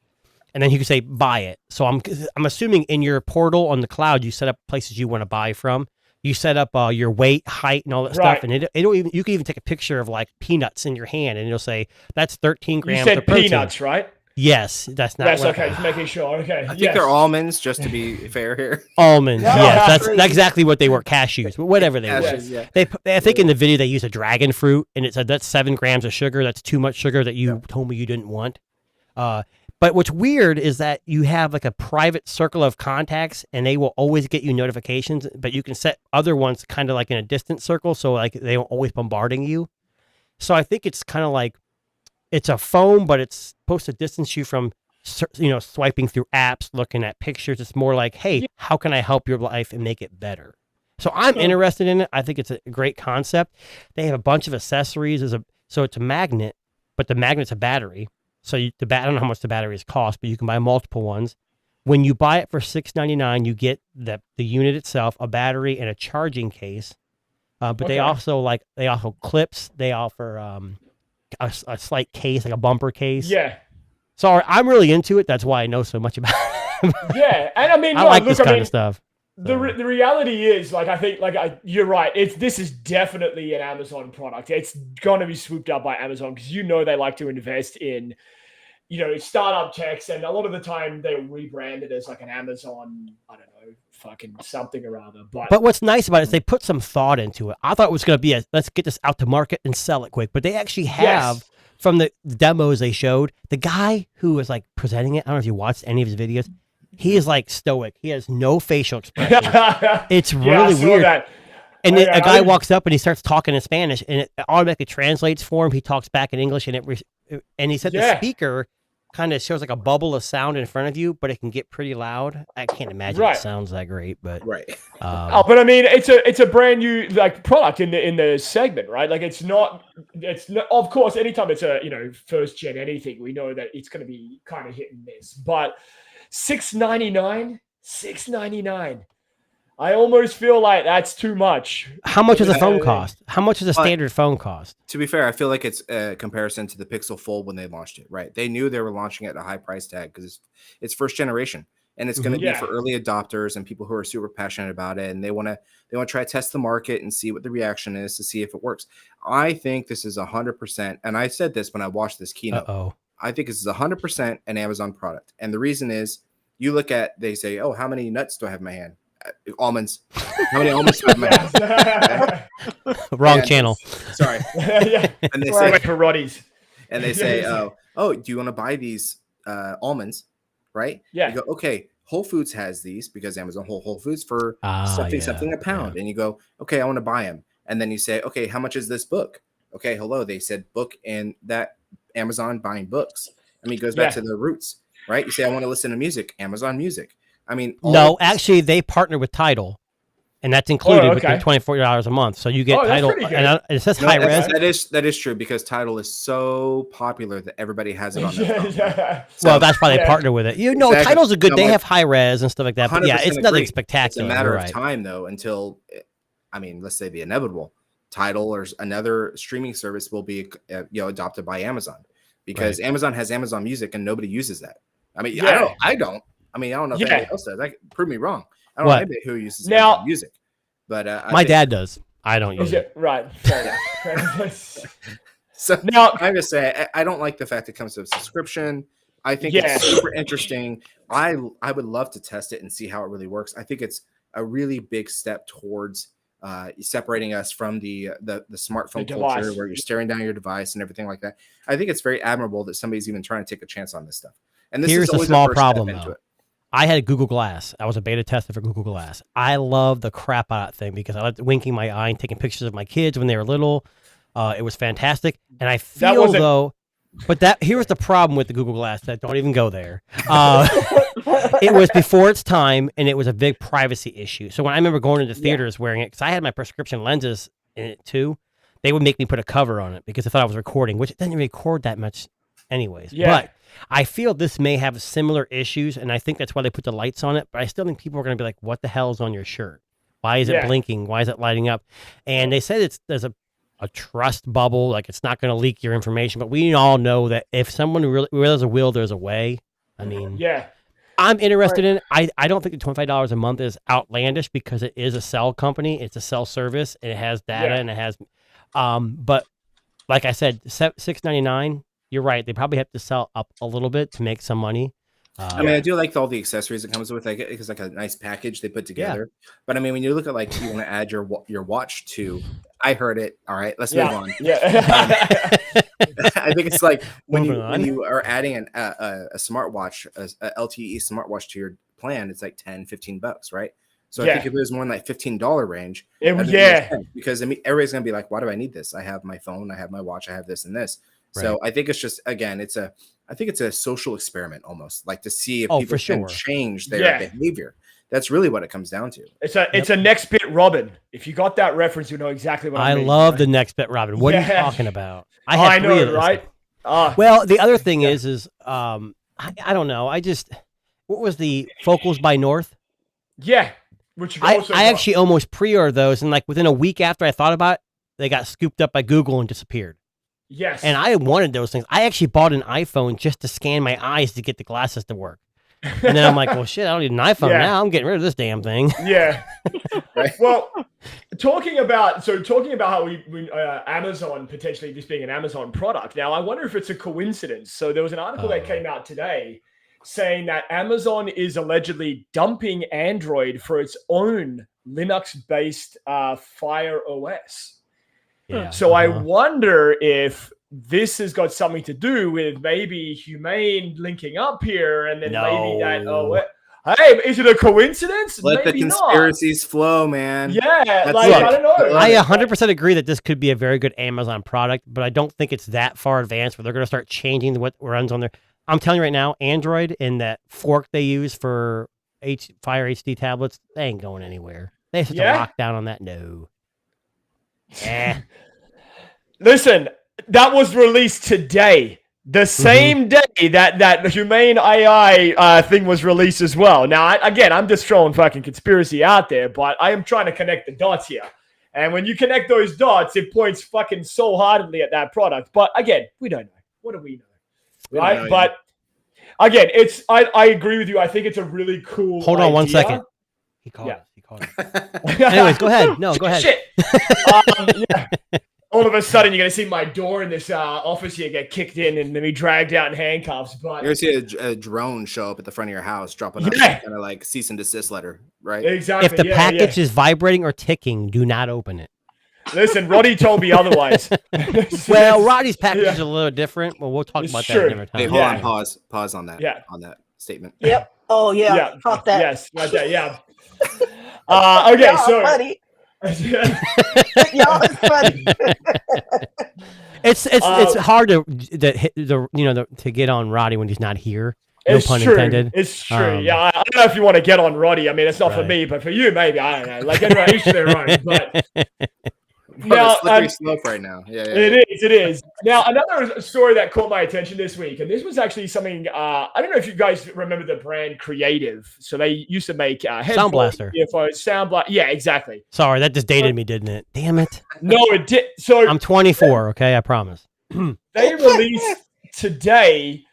And then you can say, "Buy it." So I'm assuming in your portal on the cloud, you set up places you want to buy from. You set up your weight, height, and all that stuff, and you can even take a picture of like peanuts in your hand, and it'll say that's 13 grams. You said of protein. Peanuts, right? Yes, that's not. That's okay. Just making sure. Okay, I think they're almonds, just to be fair here. Almonds, yes, that's exactly what they were. Cashews, but whatever they were. Yeah. I think in the video they used a dragon fruit, and it said that's 7 grams of sugar. That's too much sugar that you told me you didn't want. But what's weird is that you have like a private circle of contacts and they will always get you notifications, but you can set other ones kind of like in a distant circle. So like they won't always bombarding you. So I think it's kind of like, it's a phone, but it's supposed to distance you from, swiping through apps, looking at pictures. It's more like, hey, how can I help your life and make it better? So I'm interested in it. I think it's a great concept. They have a bunch of accessories. So it's a magnet, but the magnet's a battery. So I don't know how much the batteries cost, but you can buy multiple ones. When you buy it for $6.99, you get the unit itself, a battery, and a charging case. But they also clips. They offer a slight case, like a bumper case. Yeah. Sorry, I'm really into it. That's why I know so much about it. Yeah, and I mean, I like this kind of stuff. The reality is, like, I think, you're right. This is definitely an Amazon product. It's going to be swooped up by Amazon because they like to invest in, startup techs, and a lot of the time they rebrand it as like an Amazon, I don't know, fucking something or other. But what's nice about it is they put some thought into it. I thought it was going to be let's get this out to market and sell it quick, but they actually have from the demos they showed, the guy who was like presenting it. I don't know if you watched any of his videos. He is like stoic. He has no facial expression. It's really weird. And then a guy walks up and he starts talking in Spanish, and it automatically translates for him. He talks back in English, and he said the speaker kind of shows like a bubble of sound in front of you, but it can get pretty loud. I can't imagine it sounds that great, but but I mean, it's a brand new like product in the segment, right? Like it's not. Of course, anytime it's a first gen anything, we know that it's going to be kind of hit and miss, but. $6.99. I almost feel like that's too much. How much does a phone cost? How much does a standard phone cost? To be fair, I feel like it's a comparison to the Pixel Fold when they launched it, right? They knew they were launching it at a high price tag because it's first generation, and it's going to be for early adopters and people who are super passionate about it, and they want to try to test the market and see what the reaction is to see if it works. I think this is 100%, and I said this when I watched this keynote. I think this is 100% an Amazon product. And the reason is they say, oh, how many nuts do I have in my hand? almonds. How many almonds do I have in my house? Wrong channel. Sorry. Yeah. And they say karate. And they say, oh, do you want to buy these almonds? Right? Yeah. You go, okay. Whole Foods has these because Amazon Whole Foods for something a pound. Yeah. And you go, okay, I want to buy them. And then you say, okay, how much is this book? Okay, hello. They said book and that Amazon buying books. I mean, it goes back to the roots, right? You say, I want to listen to music, Amazon Music. I mean, no, actually, they partner with Tidal, and that's included with the $24 a month. So you get Tidal, and it says high res. That is true because Tidal is so popular that everybody has it on their phone. So, well, that's why they partner with it. Exactly. Tidal's a good. They have high res and stuff like that. But yeah, it's nothing spectacular. It's a matter of time, though, until, I mean, let's say the inevitable. Tidal or another streaming service will be adopted by Amazon because Amazon has Amazon Music and nobody uses that. I mean, I don't. I mean, I don't know if anybody else does. Prove me wrong. I don't know anybody who uses Amazon Music, but my dad does. I don't use it. Right. Fair enough. So now I just say I don't like the fact it comes to a subscription. I think it's super interesting. I would love to test it and see how it really works. I think it's a really big step towards separating us from the smartphone culture where you're staring down your device and everything like that. I think it's very admirable that somebody's even trying to take a chance on this stuff. And this here's is a small problem though. I had Google Glass. I was a beta tester for Google Glass. I love the crap out of that thing because I loved winking my eye and taking pictures of my kids when they were little. It was fantastic. And I feel though, but here's the problem with the Google Glass that don't even go there. It was before its time and it was a big privacy issue. So when I remember going into theaters wearing it, because I had my prescription lenses in it too, they would make me put a cover on it because they thought I was recording, which it doesn't record that much anyways. Yeah. But I feel this may have similar issues, and I think that's why they put the lights on it. But I still think people are going to be like, what the hell is on your shirt? Why is it blinking? Why is it lighting up? And they said there's a trust bubble, like it's not going to leak your information. But we all know that if someone really, where there's a will, there's a way. I mean, I'm interested in it. I don't think the $25 a month is outlandish because it is a cell company. It's a cell service, and it has data, and it has, but like I said, $6.99. You're right. They probably have to sell up a little bit to make some money. I mean, I do like all the accessories it comes with. Like it's like a nice package they put together. But I mean, when you look at like you want to add your watch to, I heard it. All right, let's move on. I think it's like when you are adding a smartwatch, a LTE smartwatch to your plan, it's like $10-15, right? So I think if it was more in like $15 range, because I mean, everybody's gonna be like, why do I need this? I have my phone, I have my watch, I have this and this. Right. So I think it's just, again, I think it's a social experiment almost, like to see if people can change their behavior. That's really what it comes down to. It's a Next Bit Robin. If you got that reference, you know exactly what I mean. I love the Next Bit Robin. What are you talking about? I know, right? Well, the other thing is I don't know. What was the Focals by North? Yeah. Which I actually almost pre-ordered those, and like within a week after I thought about it, they got scooped up by Google and disappeared. Yes. And I wanted those things. I actually bought an iPhone just to scan my eyes to get the glasses to work. And then I'm like, well, shit, I don't need an iPhone now. I'm getting rid of this damn thing. Yeah. Well, talking about how we Amazon potentially this being an Amazon product. Now, I wonder if it's a coincidence. So there was an article that came out today saying that Amazon is allegedly dumping Android for its own Linux-based Fire OS. Yeah. So I wonder if this has got something to do with maybe Humane linking up here, and then maybe that. Hey, is it a coincidence? Let maybe the conspiracies flow, man. Yeah, I don't know. I 100% agree that this could be a very good Amazon product, but I don't think it's that far advanced where they're going to start changing what runs on there. I'm telling you right now, Android and that fork they use for Fire HD tablets, they ain't going anywhere. They have such a lockdown on that. No. Listen, that was released today, the same day that the Humane AI thing was released as well. Now, I'm just throwing fucking conspiracy out there, but I am trying to connect the dots here. And when you connect those dots, it points fucking so heartedly at that product. But again, we don't know. What do we know? Right? But again, I agree with you. I think it's a really cool Hold on 1 second. He called us. Anyways, go ahead. No, go ahead. Shit. all of a sudden, you're going to see my door in this office here get kicked in and then be dragged out in handcuffs. But you're going to see a drone show up at the front of your house, dropping up kind of like cease and desist letter, right? Exactly. If the package is vibrating or ticking, do not open it. Listen, Roddy told me otherwise. Well, Roddy's package is a little different. Well, we'll talk about that another time. Hey, hold on, pause on that. Yeah. On that statement. Yep. Oh yeah. Fuck that. Yes, right there. Yeah. Okay, so funny. Y'all is funny. It's hard to get on Roddy when he's not here. No pun true. intended. It's true. Yeah, I don't know if you want to get on Roddy. I mean, it's not for me, but for you, maybe. I don't know. Like everyone, each their own. But now, slippery slope right now. Yeah. It is. Now, another story that caught my attention this week, and this was actually something. I don't know if you guys remember the brand Creative. So they used to make Sound Blaster, earphones, Sound Blaster. Yeah, exactly. Sorry, that just dated me, didn't it? Damn it. No, it did. So I'm 24. Okay, I promise. They released today.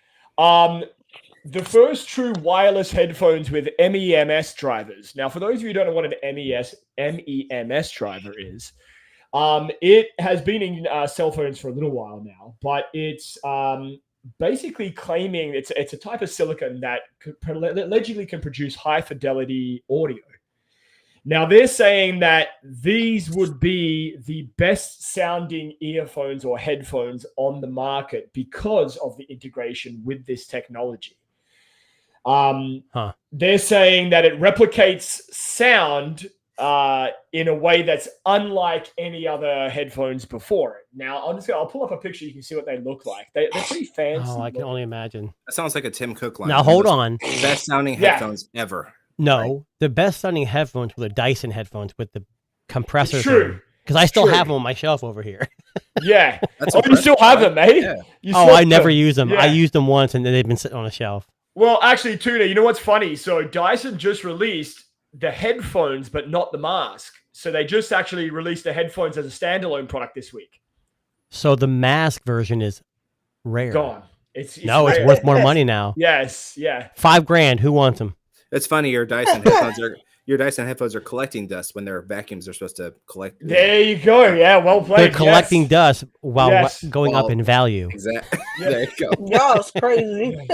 The first true wireless headphones with MEMS drivers. Now, for those of you who don't know what an MEMS driver is, it has been in cell phones for a little while now, but it's basically claiming it's a type of silicon that allegedly can produce high fidelity audio. Now, they're saying that these would be the best sounding earphones or headphones on the market because of the integration with this technology. They're saying that it replicates sound in a way that's unlike any other headphones before it. Now, I'll pull up a picture. You can see what they look like. They're pretty fancy. Oh, I can only imagine. That sounds like a Tim Cook line. Now, hold on. Best sounding headphones ever. No, right? The best sounding headphones were the Dyson headphones with the compressors. True. Because I still have them on my shelf over here. Yeah. You still have them, eh? Yeah. I never use them. Yeah. I used them once and then they've been sitting on a shelf. Well, actually, Tuna, you know what's funny? So Dyson just released the headphones, but not the mask. So they just actually released the headphones as a standalone product this week. So the mask version is rare. Gone. It's worth more money now. Yes, yeah. $5,000. Who wants them? It's funny. Your Dyson headphones are collecting dust when their vacuums are supposed to collect. There you go. Yeah, well played. They're collecting dust while going up in value. Exactly. Yeah. There you go. Y'all is crazy.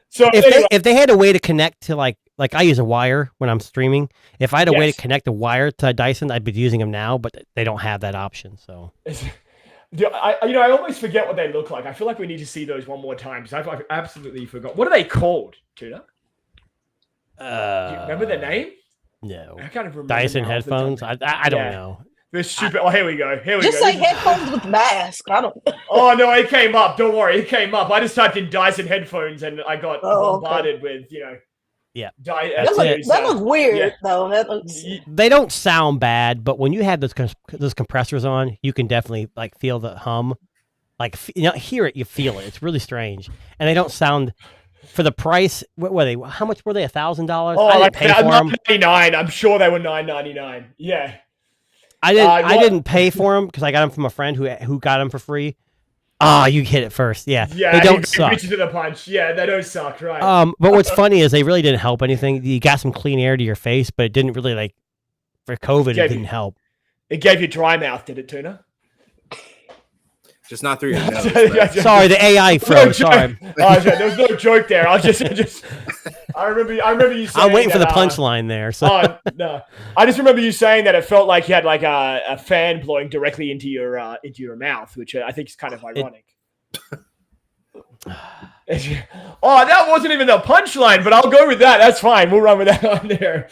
So if they had a way to connect to like I use a wire when I'm streaming. If I had a way to connect a wire to a Dyson, I'd be using them now, but they don't have that option. So. I always forget what they look like. I feel like we need to see those one more time because I've absolutely forgot. What are they called, Tuna? Do you remember the name? No. I can't remember. Dyson headphones? I don't know. They're stupid. Here we go. Just say headphones with mask. I don't. Oh no, it came up. Don't worry, it came up. I just typed in Dyson headphones and I got bombarded with Yeah. That looks weird though. That looks. They don't sound bad, but when you have those compressors on, you can definitely feel the hum. Hear it, you feel it. It's really strange, and they don't sound. For the price, what were they? How much were they? $1,000? Oh, I didn't pay for them. $9.99. I'm sure they were $9.99. Yeah. I didn't pay for them because I got them from a friend who got them for free. Oh, you hit it first. Yeah. Yeah. They don't suck. Beat you to the punch. Yeah, they don't suck, right? But what's funny is they really didn't help anything. You got some clean air to your face, but it didn't really for COVID. It didn't help. It gave you dry mouth, did it, Tuna? Just not through your nose. Sorry, the AI froze. Sorry. There was no joke there. I remember you saying I'm waiting for the punchline there. So. Oh, no. I just remember you saying that it felt like you had a fan blowing directly into your mouth, which I think is kind of ironic. That wasn't even the punchline, but I'll go with that. That's fine. We'll run with that on there.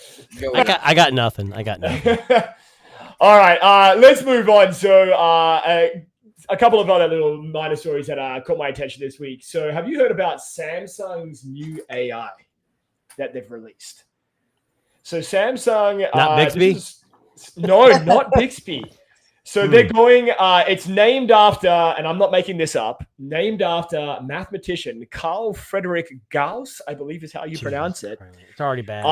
I got nothing. All right. Let's move on. So a couple of other little minor stories that caught my attention this week. So have you heard about Samsung's new AI that they've released? So Samsung... Not Bixby? No, not Bixby. So they're going... it's named after, and I'm not making this up, named after mathematician Carl Friedrich Gauss, I believe is how you pronounce it. It's already bad.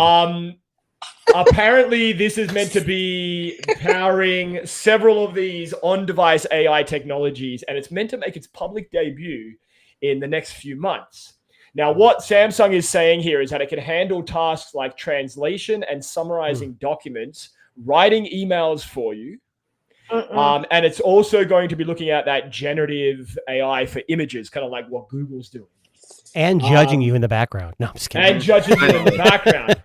Apparently, this is meant to be powering several of these on-device AI technologies, and it's meant to make its public debut in the next few months. Now, what Samsung is saying here is that it can handle tasks like translation and summarizing documents, writing emails for you, And it's also going to be looking at that generative AI for images, kind of like what Google's doing. And judging you in the background. No, I'm just kidding. And judging you in the background.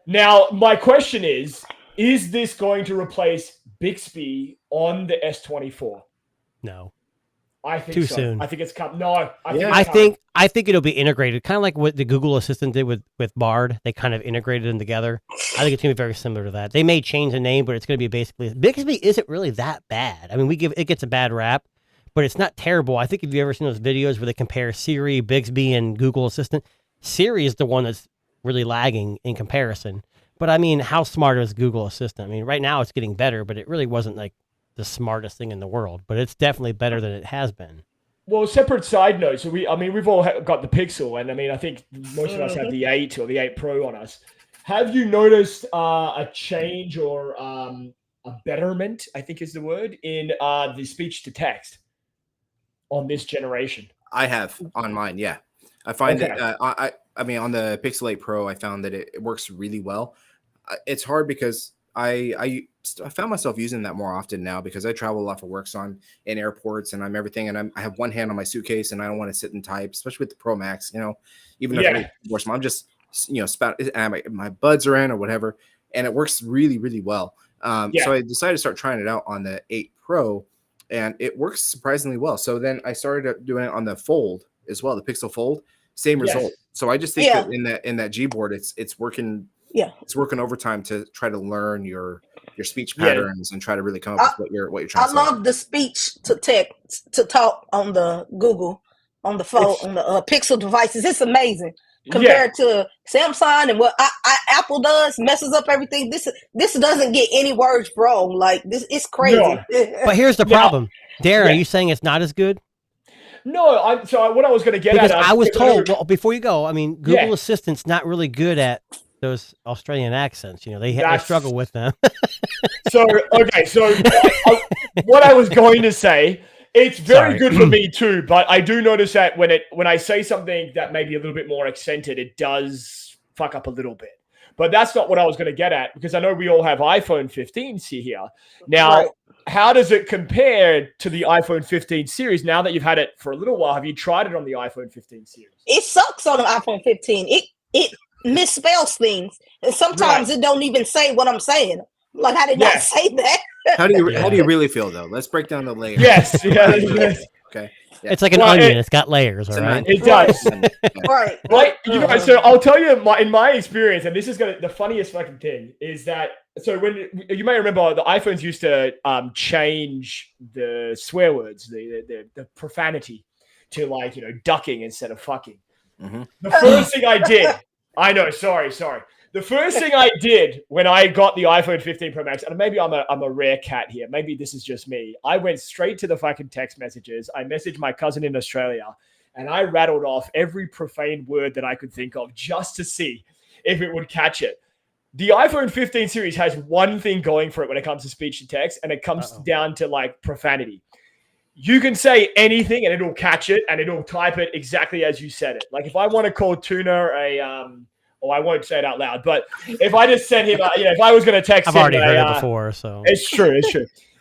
Now, my question is this going to replace Bixby on the S24? No. I think too so. soon. I think it's come. No, I think it'll be integrated, kind of like what the Google Assistant did with Bard. They kind of integrated them together. I think it's going to be very similar to that. They may change the name, but it's going to be basically Bixby isn't really that bad. I mean, it gets a bad rap, but it's not terrible. I think if you've ever seen those videos where they compare Siri, Bixby, and Google Assistant, Siri is the one that's really lagging in comparison. But I mean, how smart is Google Assistant? I mean, right now it's getting better, but it really wasn't like the smartest thing in the world, but it's definitely better than it has been. Well, separate side note. So we've all got the Pixel, and I mean, I think most of us have the 8 or the 8 Pro on us. Have you noticed a change or a betterment, I think is the word, in the speech to text on this generation? I have on mine. Yeah, I find it. I mean, on the Pixel 8 Pro, I found that it works really well. It's hard because I found myself using that more often now because I travel a lot for work, so I'm in airports and I'm everything, and I have one hand on my suitcase and I don't want to sit and type, especially with the Pro Max. Even if I'm just my buds are in or whatever, and it works really, really well. So I decided to start trying it out on the 8 Pro, and it works surprisingly well. So then I started doing it on the Fold as well, the Pixel Fold, same result. So I just think that in that Gboard, it's working. Yeah, it's working overtime to try to learn your speech patterns and try to really come up with what you're trying to say. I love the speech to text to talk on the Google, on the phone, on the Pixel devices. It's amazing compared to Samsung and what Apple does, messes up everything. This doesn't get any words wrong. Like this, it's crazy. No. But here's the problem, Darren. Are you saying it's not as good? No, so what I was going to get because at, I was told. Well, before you go, I mean, Google Assistant's not really good at those Australian accents, they struggle with them. So what I was going to say, it's very good for me too, but I do notice that when I say something that may be a little bit more accented, it does fuck up a little bit. But that's not what I was going to get at, because I know we all have iPhone 15s here. Now, how does it compare to the iPhone 15 series now that you've had it for a little while? Have you tried it on the iPhone 15 series? It sucks on the iPhone 15. It misspells things, and sometimes it don't even say what I'm saying. Like, how did I say that? How do you really feel though? Let's break down the layers. Yes. Okay. Yeah. It's like an onion. It's got layers, all right? It does. Right. So I'll tell you in my experience, and this is the funniest fucking thing is that. So when you may remember, the iPhones used to change the swear words, the profanity, to ducking instead of fucking. Mm-hmm. The first thing I did. I know. Sorry. The first thing I did when I got the iPhone 15 Pro Max, and maybe I'm a rare cat here. Maybe this is just me. I went straight to the fucking text messages. I messaged my cousin in Australia, and I rattled off every profane word that I could think of just to see if it would catch it. The iPhone 15 series has one thing going for it when it comes to speech to text, and it comes down to profanity. You can say anything and it'll catch it and it'll type it exactly as you said it. Like if I want to call Tuna I won't say it out loud, but if I just send him, if I was going to text him, I've already heard it before, so it's true.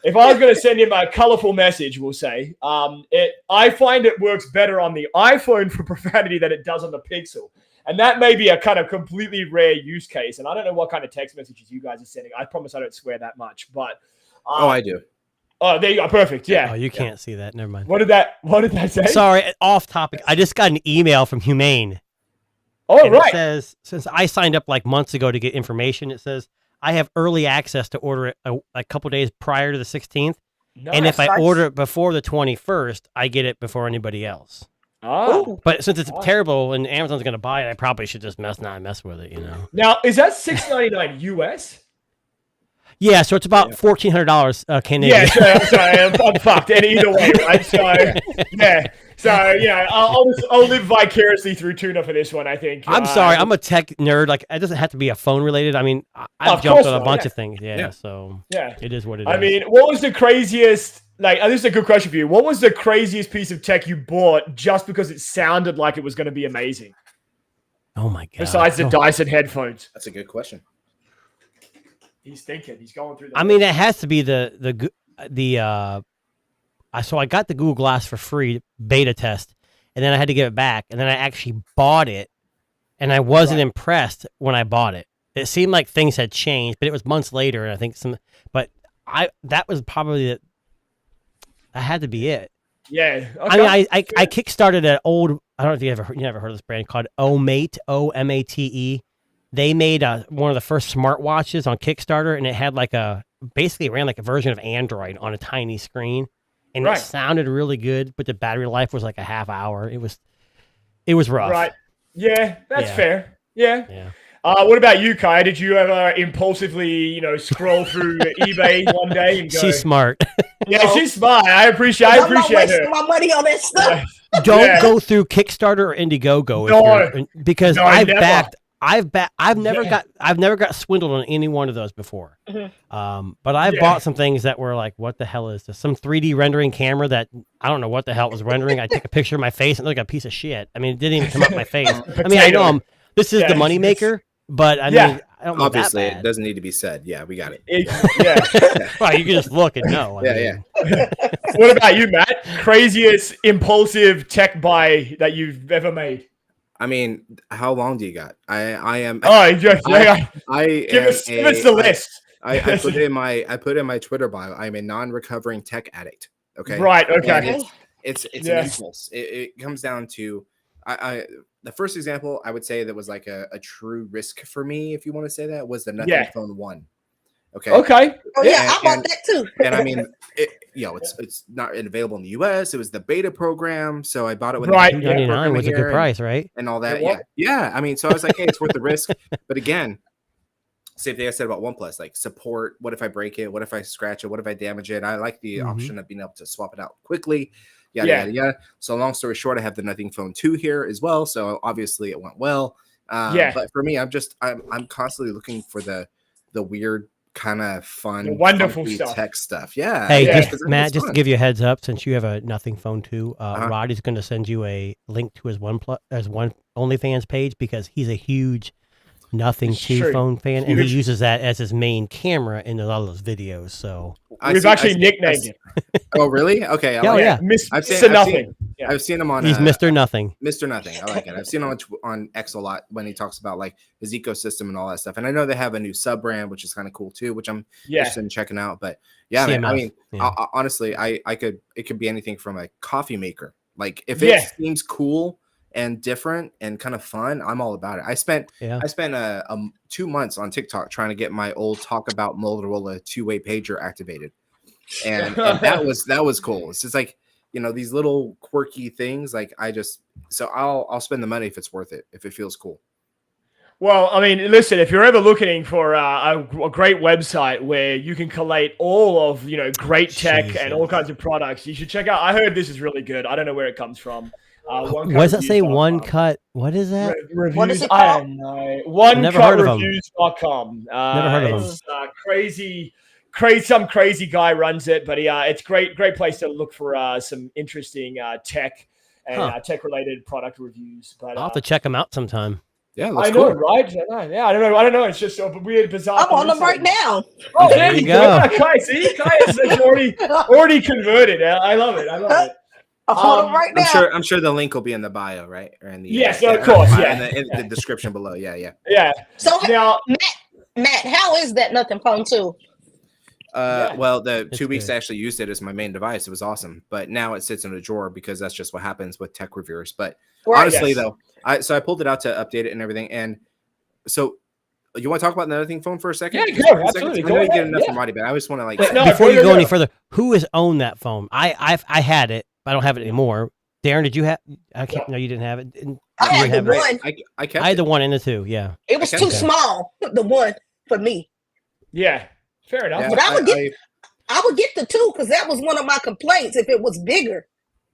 If I was going to send him a colorful message, we'll say, I find it works better on the iPhone for profanity than it does on the Pixel. And that may be a kind of completely rare use case. And I don't know what kind of text messages you guys are sending. I promise I don't swear that much, but I do. Oh, there you go. Perfect. Yeah. Oh, you can't see that. Never mind. What did that say? Sorry, off topic. I just got an email from Humane. Oh, and right. It says, since I signed up months ago to get information, it says I have early access to order it a couple days prior to the 16th. Nice. And if I order it before the 21st, I get it before anybody else. Oh. But since it's terrible and Amazon's going to buy it, I probably should just mess with it, Now, is that $6.99 US? Yeah, so it's about $1,400 Canadian. Yeah, sorry, I'm fucked. And either way, right? So, I'll live vicariously through Tuna for this one, I think. I'm sorry, I'm a tech nerd. Like, it doesn't have to be a phone related. I mean, I've jumped on a bunch of things. So it is what it is. I mean, what was the craziest, this is a good question for you. What was the craziest piece of tech you bought just because it sounded like it was going to be amazing? Oh, my God. Besides the Dyson headphones. That's a good question. He's thinking. He's going through. I mean, it has to be so I got the Google Glass for free beta test, and then I had to give it back, and then I actually bought it, and I wasn't impressed when I bought it. It seemed like things had changed, but it was months later, and I think that was probably that had to be it. Yeah. Okay. I mean, I kickstarted an old. I don't know if you never heard of this brand called Omate, OMATE. They made one of the first smartwatches on Kickstarter, and it had basically ran like a version of Android on a tiny screen, and it sounded really good, but the battery life was like a half hour. It was rough. Right. Yeah, that's fair. Yeah. What about you, Kai? Did you ever impulsively, scroll through eBay one day and go? She's smart. Yeah, she's smart. I appreciate her. I'm not wasting my money on that stuff. Don't go through Kickstarter or Indiegogo because I've never got swindled on any one of those before. Mm-hmm. But I bought some things that were like, what the hell is this? Some 3D rendering camera that I don't know what the hell it was rendering. I took a picture of my face and it looked like a piece of shit. I mean, it didn't even come up my face. I mean, I know this is the moneymaker, but I mean, I don't know. Obviously, it doesn't need to be said. Yeah, we got it. Well, you can just look and know. Yeah. What about you, Matt? Craziest impulsive tech buy that you've ever made? I mean, how long do you got? I am. Oh, give us the list. I put in my Twitter bio. I'm a non-recovering tech addict. Okay. Right. Okay. It's an impulse. It comes down to the first example I would say that was like a true risk for me, if you want to say that, was the Nothing Phone 1. Okay. Oh yeah, I bought that too. And I mean, it's not available in the US. It was the beta program, so I bought it with $299 was a good price, right? And all that. Yeah. I mean, so I was like, hey, it's worth the risk. But again, same thing I said about OnePlus, like support. What if I break it? What if I scratch it? What if I damage it? I like the option of being able to swap it out quickly. Yada. So long story short, I have the Nothing Phone 2 here as well. So obviously it went well. But for me, I'm constantly looking for the weird kind of fun, wonderful stuff. Tech stuff. Yeah. Hey, Matt, just to give you a heads up, since you have a Nothing Phone 2, Roddy's going to send you a link to his OnlyFans page because he's a huge Nothing 2 phone fan, and he uses that as his main camera in a lot of those videos. So we've actually nicknamed him. Oh, really? Okay. Mr. Nothing. I've seen him on. He's Mr. Nothing. Mr. Nothing. I like it. I've seen him on X a lot when he talks about like his ecosystem and all that stuff. And I know they have a new sub brand, which is kind of cool too, which I'm interested in checking out. But man, I mean, honestly, it could be anything from a coffee maker. Like if it seems cool and different and kind of fun, I'm all about it. I spent 2 months on TikTok trying to get my old Talk About Motorola two-way pager activated, and that was cool. It's just like, these little quirky things. Like I'll spend the money if it's worth it, if it feels cool. Well, I mean, listen, if you're ever looking for a great website where you can collate all of great tech and all kinds of products, you should check out. I heard this is really good. I don't know where it comes from. What does that say? One Cut. What is that? Reviews. What is it I don't know. OneCutReviews.com. Never heard of them. It's some crazy guy runs it, but it's great place to look for some interesting tech and tech-related product reviews. But I'll have to check them out sometime. Yeah, I know, right? Yeah, I don't know. It's just a weird, bizarre. I'm on them right now. Oh, there you go. Kai, see, Kai is already converted. I love it. I'm on them right now. I'm sure the link will be in the bio, right? Or in the of course, in the description below. Yeah. So now, Matt, how is that Nothing Phone 2? Well, the 2 weeks I actually used it as my main device. It was awesome, but now it sits in a drawer because that's just what happens with tech reviewers. But honestly, though, I pulled it out to update it and everything. And so, you want to talk about the Nothing Phone for a second? Yeah, absolutely. I know you get enough from Roddy, but I just want to before you go any further, who has owned that phone? I had it, but I don't have it anymore. Darren, did you have? I can't. No, you didn't have it. I had the one. I had the one and the two. Yeah, it was too small. The one for me. Yeah, fair enough. But I would get the 2 because that was one of my complaints. If it was bigger,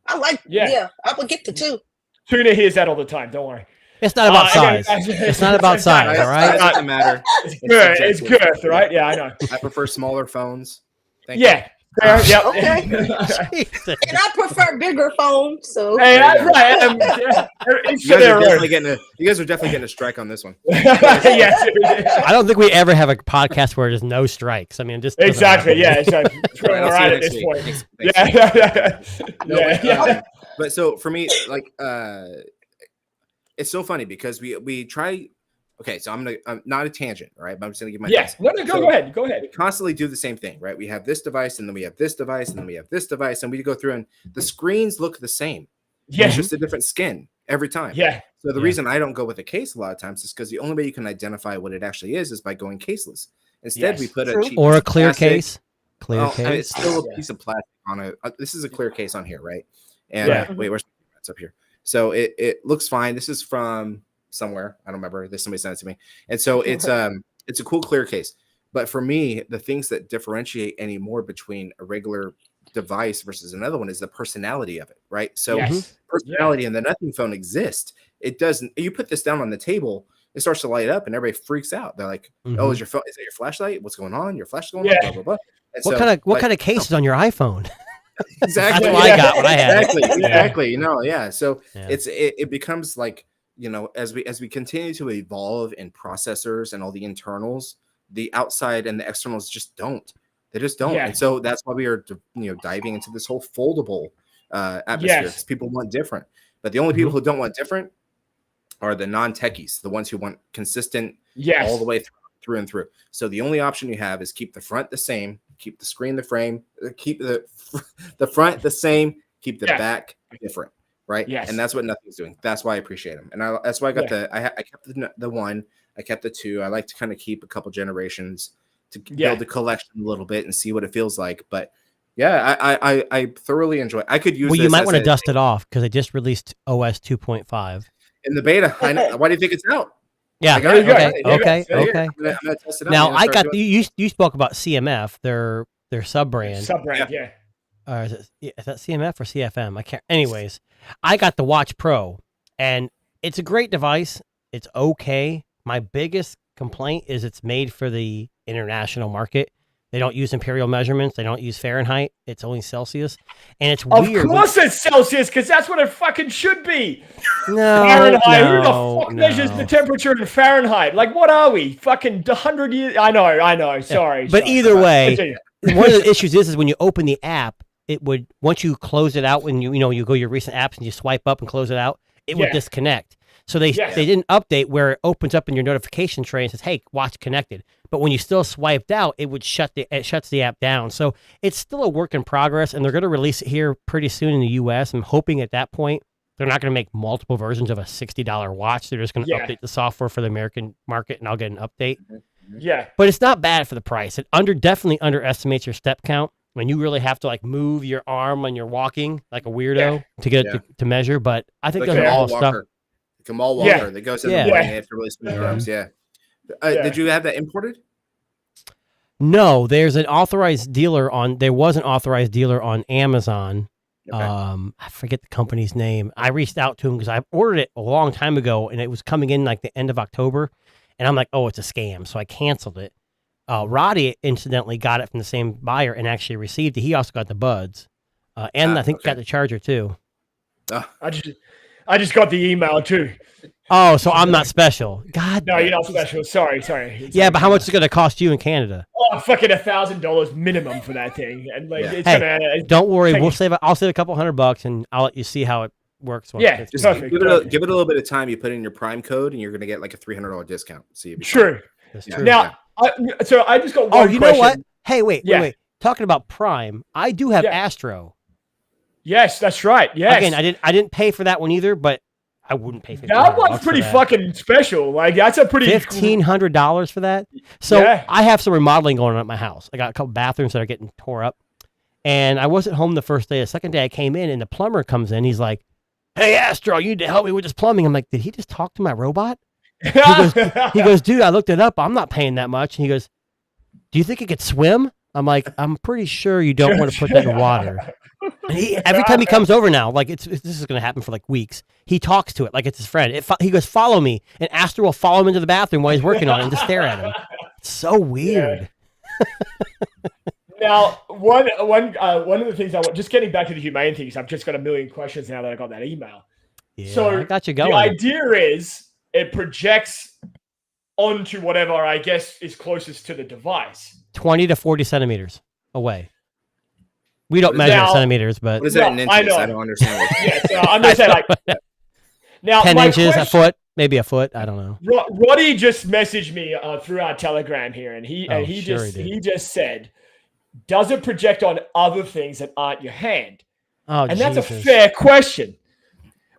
I would get the 2. Tuna hears that all the time. Don't worry. It's not about size. It's not about size, all right? It doesn't matter. It's girth, right? Yeah, I know. I prefer smaller phones. Yeah, Yep. Okay. And I prefer bigger phones. So hey, that's right. You guys are definitely getting a strike on this one. Yes. I don't think we ever have a podcast where there's no strikes. I mean, just exactly. Yeah. It's like right at this point. Yeah. But so for me, like, it's so funny because we try. Okay, so I'm not a tangent, right? But I'm just gonna give my Go ahead. We constantly do the same thing, right? We have this device, and then we have this device, and then we have this device, and we go through, and the screens look the same. Yeah, it's just a different skin every time. Yeah. So the reason I don't go with a case a lot of times is because the only way you can identify what it actually is by going caseless. Instead, we put a cheap or a clear case. Clear case. I mean, it's still a piece of plastic on it. This is a clear case on here, right? And wait, where's it's up here? So it looks fine. This is from somewhere. I don't remember. Somebody sent it to me. And so it's a cool clear case. But for me, the things that differentiate anymore between a regular device versus another one is the personality of it, right? So personality and the Nothing phone exist. It doesn't. You put this down on the table, it starts to light up, and everybody freaks out. They're like, "Oh, is your phone? Is that your flashlight? What's going on? Your flash going on?" Blah blah blah. And what kind of case is on your iPhone? Exactly. That's what I got when I had exactly. You know, So it becomes like, you know, as we continue to evolve in processors and all the internals, the outside and the externals just don't. They just don't. And so that's why we are, diving into this whole foldable atmosphere. Because people want different, but the only people who don't want different are the non-techies, the ones who want consistent all the way through and through. So the only option you have is keep the front the same, keep the screen the frame, keep the front the same, keep the back different. Right. Yes. And that's what Nothing's doing. That's why I appreciate them. And that's why I got I kept the one, I kept the two. I like to kind of keep a couple generations to build the collection a little bit and see what it feels like. But I thoroughly enjoy it. I could use you might want to dust it off because they just released OS 2.5 in the beta. I know. Why do you think it's out? Yeah. Okay. I'm gonna test it out. Now I got you spoke about CMF, their sub-brand. Yeah. Is that CMF or CFM? I can't. Anyways, I got the Watch Pro, and it's a great device. It's okay. My biggest complaint is it's made for the international market. They don't use imperial measurements. They don't use Fahrenheit. It's only Celsius, and it's weird. Of course, it's Celsius because that's what it fucking should be. No, Fahrenheit. Who the fuck measures the temperature in Fahrenheit? Like, what are we? Fucking 100 years? I know. Sorry. But either way, one of the issues is when you open the app, it would, once you close it out, when you go your recent apps and you swipe up and close it out, it would disconnect. So they didn't update where it opens up in your notification tray and says, "Hey, watch connected." But when you still swiped out, it would shuts the app down. So it's still a work in progress, and they're going to release it here pretty soon in the US. I'm hoping at that point they're not going to make multiple versions of a $60 watch. They're just going to update the software for the American market, and I'll get an update. Yeah, but it's not bad for the price. It definitely underestimates your step count. When you really have to like move your arm when you're walking like a weirdo to get it to measure. But I think those are all stuff. Like a mall walker that goes in the morning and have to really spin your arms. Did you have that imported? No, there's an authorized dealer there was an authorized dealer on Amazon. Okay. I forget the company's name. I reached out to him because I ordered it a long time ago and it was coming in like the end of October. And I'm like, oh, it's a scam. So I canceled it. Roddy incidentally got it from the same buyer and actually received it. He also got the buds, and I think got the charger too. I just got the email too. Oh, so I'm not special. God, no, you're not special. Sorry. Yeah, but how much is it going to cost you in Canada? Oh, fucking $1,000 minimum for that thing, and like it's gonna. Don't worry, I'll save a couple $100 and I'll let you see how it works. Just perfect. Give it a little bit of time. You put in your Prime code, and you're going to get like a $300 discount. So true. That's true. Now. So I just got one question. You know what? Hey, wait. Talking about Prime, I do have Astro. Yes, that's right. Yes. Again, I didn't pay for that one either, but I wouldn't pay for that. One's pretty fucking special. Like that's a pretty $1,500 for that. So I have some remodeling going on at my house. I got a couple bathrooms that are getting tore up, and I wasn't home the first day. The second day I came in, and the plumber comes in. He's like, "Hey, Astro, you need to help me with this plumbing." I'm like, "Did he just talk to my robot?" He goes, "Dude, I looked it up. I'm not paying that much." And he goes, "Do you think it could swim?" I'm like, "I'm pretty sure you don't want to put that in water." And every time he comes over now, like this is going to happen for like weeks, he talks to it like it's his friend. He goes, "Follow me," and Astro will follow him into the bathroom while he's working on it and just stare at him. It's so weird. Now, one of the things I want, just getting back to the humane things, I've just got a million questions now that I got that email. Yeah, so I got you going. The idea is it projects onto whatever I guess is closest to the device. 20 to 40 centimeters away. We don't measure in centimeters, but what is that in inches? I don't understand. I'm gonna say like now 10 inches, a foot, maybe a foot. I don't know. Roddy just messaged me through our Telegram here, and he just said, "Does it project on other things that aren't your hand?" Oh, and that's a fair question.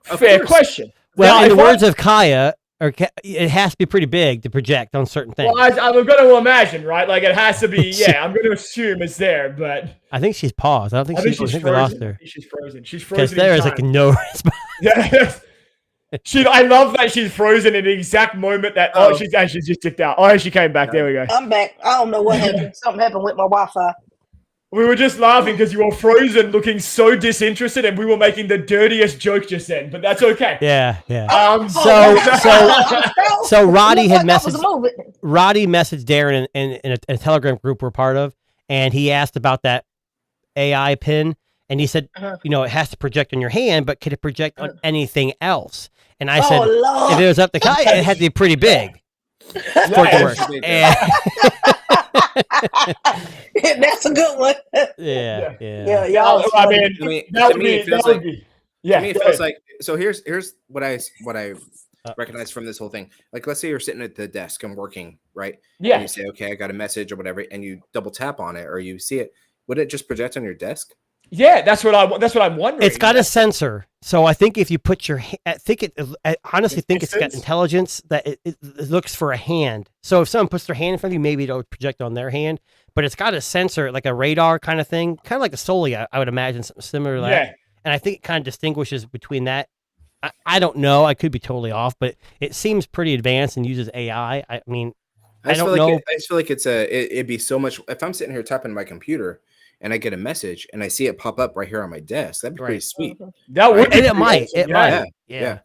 Question. Well, in the words of Kaya, it has to be pretty big to project on certain things. Well, I'm going to imagine, right? Like it has to be. Yeah, I'm going to assume it's there, but I think she's paused. I don't think she's frozen. We lost her. She's frozen. She's frozen. Because there is like no response. Yeah. I love that she's frozen in the exact moment that she's just ticked out. Oh, she came back. There we go. I'm back. I don't know what happened. Something happened with my Wi-Fi. We were just laughing because you were frozen, looking so disinterested, and we were making the dirtiest joke just then. But that's okay. Yeah. So Roddy had messaged. Roddy messaged Darren in a Telegram group we're part of, and he asked about that AI pin, and he said, it has to project on your hand, but could it project on anything else? And I said, Lord. If it was up to Kai, it had to be pretty big. That's a good one. Yeah. I mean, that would be. Yeah. To me, it feels like so. Here's what I recognize from this whole thing. Like, let's say you're sitting at the desk and working, right? Yeah. And you say, okay, I got a message or whatever, and you double tap on it or you see it. Would it just project on your desk? Yeah, that's what I'm wondering. It's got a sensor, so I think if you put your, I honestly think it's got intelligence that it looks for a hand. So if someone puts their hand in front of you, maybe it'll project on their hand. But it's got a sensor, like a radar kind of thing, kind of like a Soli, I would imagine, something similar to that. Yeah. And I think it kind of distinguishes between that. I don't know. I could be totally off, but it seems pretty advanced and uses AI. I mean, I don't know. I just feel like it'd be so much. If I'm sitting here typing my computer and I get a message and I see it pop up right here on my desk, that'd be pretty sweet. That would, and it might. Yeah.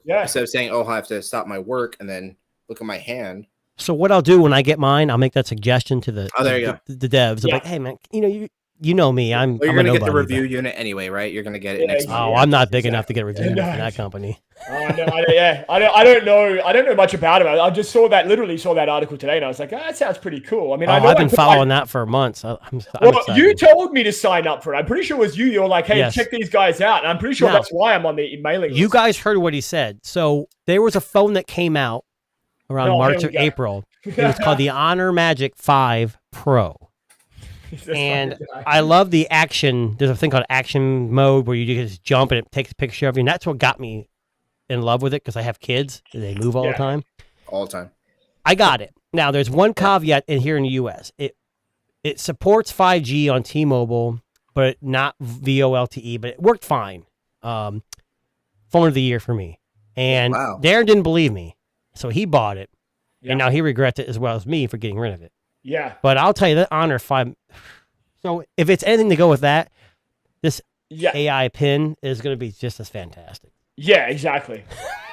Instead of saying, "Oh, I have to stop my work and then look at my hand." So what I'll do when I get mine, I'll make that suggestion to the devs. I'm like, hey man, you know me. You're gonna get the review unit anyway, right? You're gonna get it next. Oh, I'm not big enough to get a review unit from that company. I don't know. I don't know much about it. I just literally saw that article today, and I was like, that sounds pretty cool. I mean, I've been following that for months. You told me to sign up for it. I'm pretty sure it was you. You're like, hey, check these guys out. And I'm pretty sure that's why I'm on the mailing list. You guys heard what he said. So there was a phone that came out around March or April. It was called the Honor Magic 5 Pro. And I love the action. There's a thing called action mode where you just jump and it takes a picture of you. And that's what got me in love with it because I have kids. They move all the time. All the time. I got it. Now, there's one caveat here in the U.S. It supports 5G on T-Mobile, but not VoLTE, but it worked fine. Phone of the year for me. And Darren didn't believe me, so he bought it. And now he regrets it as well as me for getting rid of it. Yeah. But I'll tell you that Honor 5. So if it's anything to go with that, this AI pin is going to be just as fantastic. Yeah, exactly.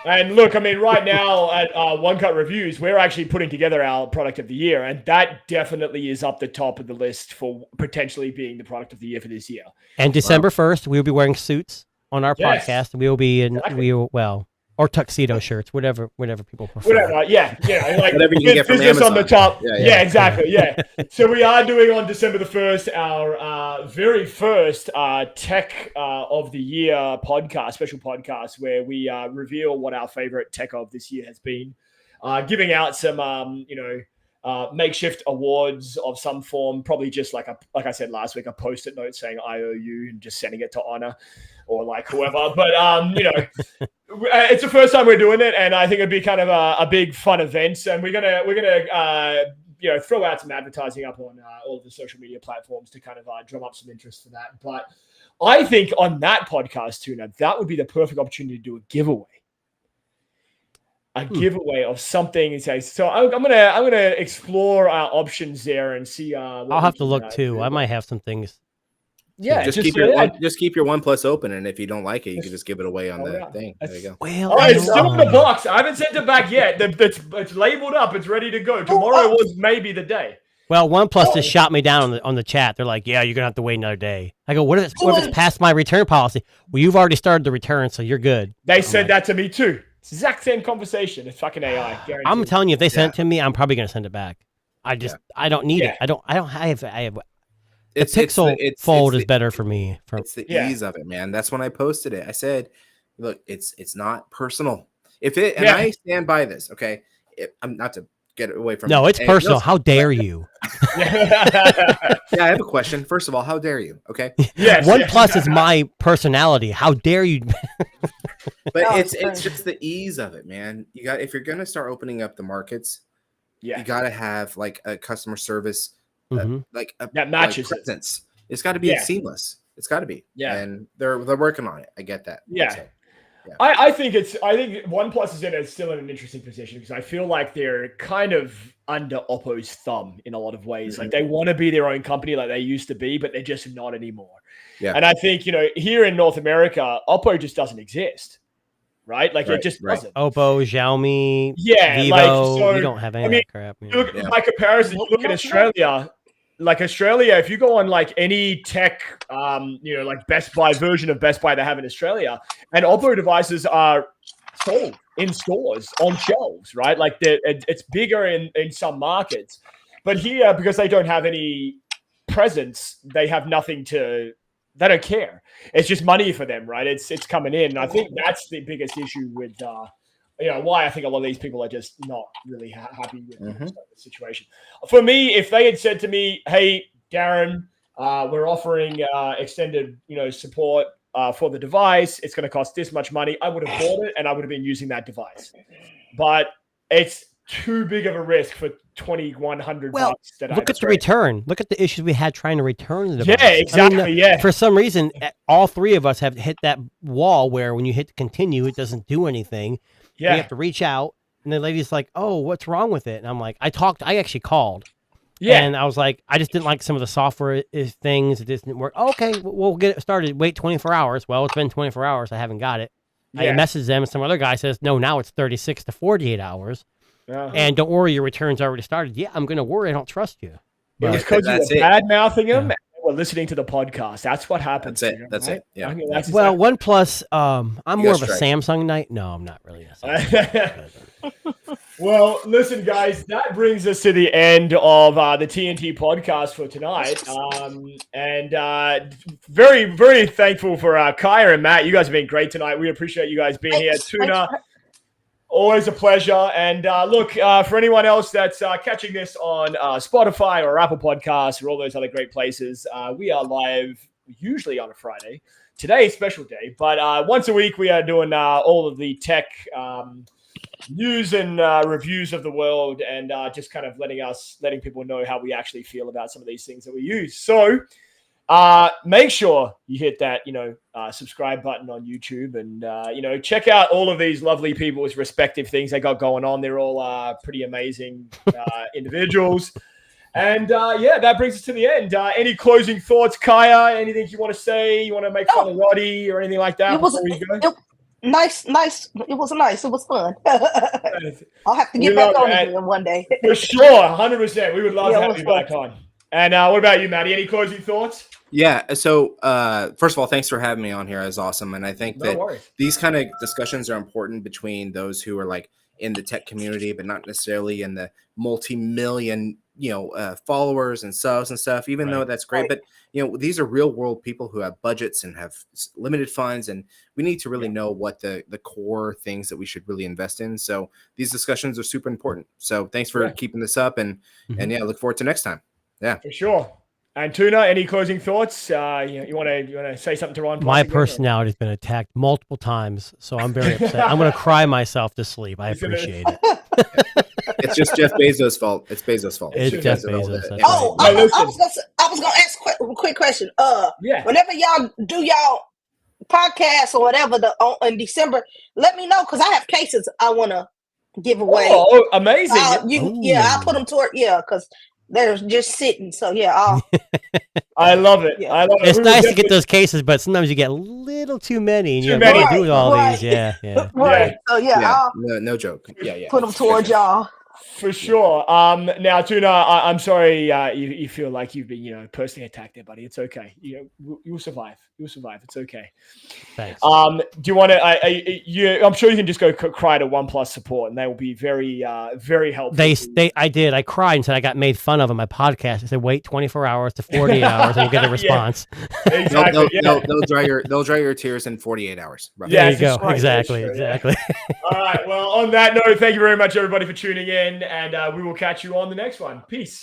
And look, I mean, right now at One Cut Reviews, we're actually putting together our product of the year, and that definitely is up the top of the list for potentially being the product of the year for this year. And December 1st, we'll be wearing suits on our podcast. We will be in or tuxedo shirts, whatever people prefer. Whatever, like whatever you can get from Amazon. On the top. Yeah, exactly. Yeah. So we are doing on December the 1st our very first Tech of the Year podcast, special podcast, where we reveal what our favorite tech of this year has been, giving out some makeshift awards of some form, probably just like I said last week, a post-it note saying IOU and just sending it to Honor or like whoever. But it's the first time we're doing it, and I think it'd be kind of a big fun event. And we're gonna throw out some advertising up on all of the social media platforms to kind of drum up some interest for that. But I think on that podcast, Tuna, that would be the perfect opportunity to do a giveaway. A giveaway of something. So I'm gonna explore our options there and see. I'll have to look too. I might have some things. Yeah, just keep your OnePlus open, and if you don't like it, you can just give it away on the thing. There you go. Well, all right, it's still in the box. I haven't sent it back yet. It's labeled up. It's ready to go. Tomorrow was maybe the day. Well, OnePlus just shot me down on the chat. They're like, "Yeah, you're gonna have to wait another day." I go, "What if it's past my return policy?" Well, you've already started the return, so you're good. They said that to me too. It's the exact same conversation. It's fucking AI. Guaranteed. I'm telling you, if they send it to me, I'm probably gonna send it back. I don't need it. I have. The Pixel Fold is better for me. It's the ease of it, man. That's when I posted it. I said, "Look, it's not personal. And I stand by this. Okay, I'm not to get away from. No, it's personal. How dare you? I have a question. First of all, how dare you? Okay. Yes. OnePlus is my personality. How dare you? But it's just the ease of it, man. If you're gonna start opening up the markets, you gotta have like a customer service. That matches presence. It's got to be seamless. It's got to be. Yeah, and they're working on it. I get that. Yeah. I think OnePlus is still in an interesting position because I feel like they're kind of under Oppo's thumb in a lot of ways. Mm-hmm. Like they want to be their own company like they used to be, but they're just not anymore. Yeah. And I think, here in North America, Oppo just doesn't exist. Right? Like it just doesn't. Oppo, Xiaomi, Vivo, we don't have any of that crap. Look, by comparison, you look at Australia. Like Australia, if you go on like any tech, like Best Buy version of Best Buy they have in Australia, and Oppo devices are sold in stores on shelves, right? Like it's bigger in some markets, but here because they don't have any presence, they have nothing to. They don't care. It's just money for them, right? It's coming in. And I think that's the biggest issue with. Why I think a lot of these people are just not really happy with the situation. For me, if they had said to me, "Hey, Darren, we're offering extended, support for the device. It's going to cost this much money," I would have bought it and I would have been using that device. But it's too big of a risk for $2,100. Look at the return. Look at the issues we had trying to return the device. Yeah, exactly. For some reason, all three of us have hit that wall where when you hit continue, it doesn't do anything. Yeah. You have to reach out, and the lady's like, "Oh, what's wrong with it?" And I'm like, I actually called. Yeah. And I was like, I just didn't like some of the software things. It didn't work. Okay, we'll get it started. Wait 24 hours. Well, it's been 24 hours. I haven't got it. I messaged them, and some other guy says, "No, now it's 36 to 48 hours. And don't worry, your return's already started." Yeah, I'm going to worry. I don't trust you. But it's because you're bad-mouthing them. We're listening to the podcast. That's what happens. That's it. Yeah. OnePlus. I'm more of a Samsung night. No, I'm not really. Well, listen, guys. That brings us to the end of the TNT podcast for tonight. And very, very thankful for Kaya and Matt. You guys have been great tonight. We appreciate you guys being here. Tuna. Always a pleasure. And look, for anyone else that's catching this on Spotify or Apple Podcasts or all those other great places, we are live usually on a Friday. Today is a special day, but once a week we are doing all of the tech news and reviews of the world and just kind of letting people know how we actually feel about some of these things that we use. So make sure you hit that, subscribe button on YouTube and, check out all of these lovely people's respective things they got going on. They're all pretty amazing individuals. And that brings us to the end. Any closing thoughts, Kaya? Anything you want to say? You want to make fun of Roddy or anything like that before we go? Nice. It was nice. It was fun. I'll have to get back on again one day. For sure, 100%. We would love to have you back on. And what about you, Matty? Any closing thoughts? Yeah. So, first of all, thanks for having me on here. It's awesome. And I think these kind of discussions are important between those who are like in the tech community, but not necessarily in the multi-million, followers and subs and stuff, even though that's great. But, these are real world people who have budgets and have limited funds. And we need to really know what the core things that we should really invest in. So these discussions are super important. So thanks for keeping this up and look forward to next time. Yeah, for sure. And Tuna, any closing thoughts? You want to say something to Ron? My personality has been attacked multiple times, so I'm very upset. I'm going to cry myself to sleep. I appreciate it. It's just Jeff Bezos' fault. It's Bezos' fault. It's Jeff Bezos. I was going to ask a quick question. Whenever y'all do y'all podcast or whatever in December, let me know because I have cases I want to give away. Oh, amazing! I'll put them toward because. They're just sitting, so I love it. Yeah. I love it. It's nice to get those cases, but sometimes you get a little too many, and you have to do all these. Yeah. Right. So no joke. Yeah. Put them towards y'all. For sure. Now, Tuna, I'm sorry you feel like you've been, personally attacked there, buddy. It's okay. You'll survive. You'll survive. It's okay. Thanks. Do you want to? I'm sure you can just go cry to OnePlus support, and they will be very, very helpful. I did. I cried and said I got made fun of on my podcast. I said wait 24 hours to 48 hours and you'll get a response. Yeah. Exactly. They'll dry your tears in 48 hours. Roughly. There you go. Right. Exactly. Exactly. All right. Well, on that note, thank you very much, everybody, for tuning in, and we will catch you on the next one. Peace.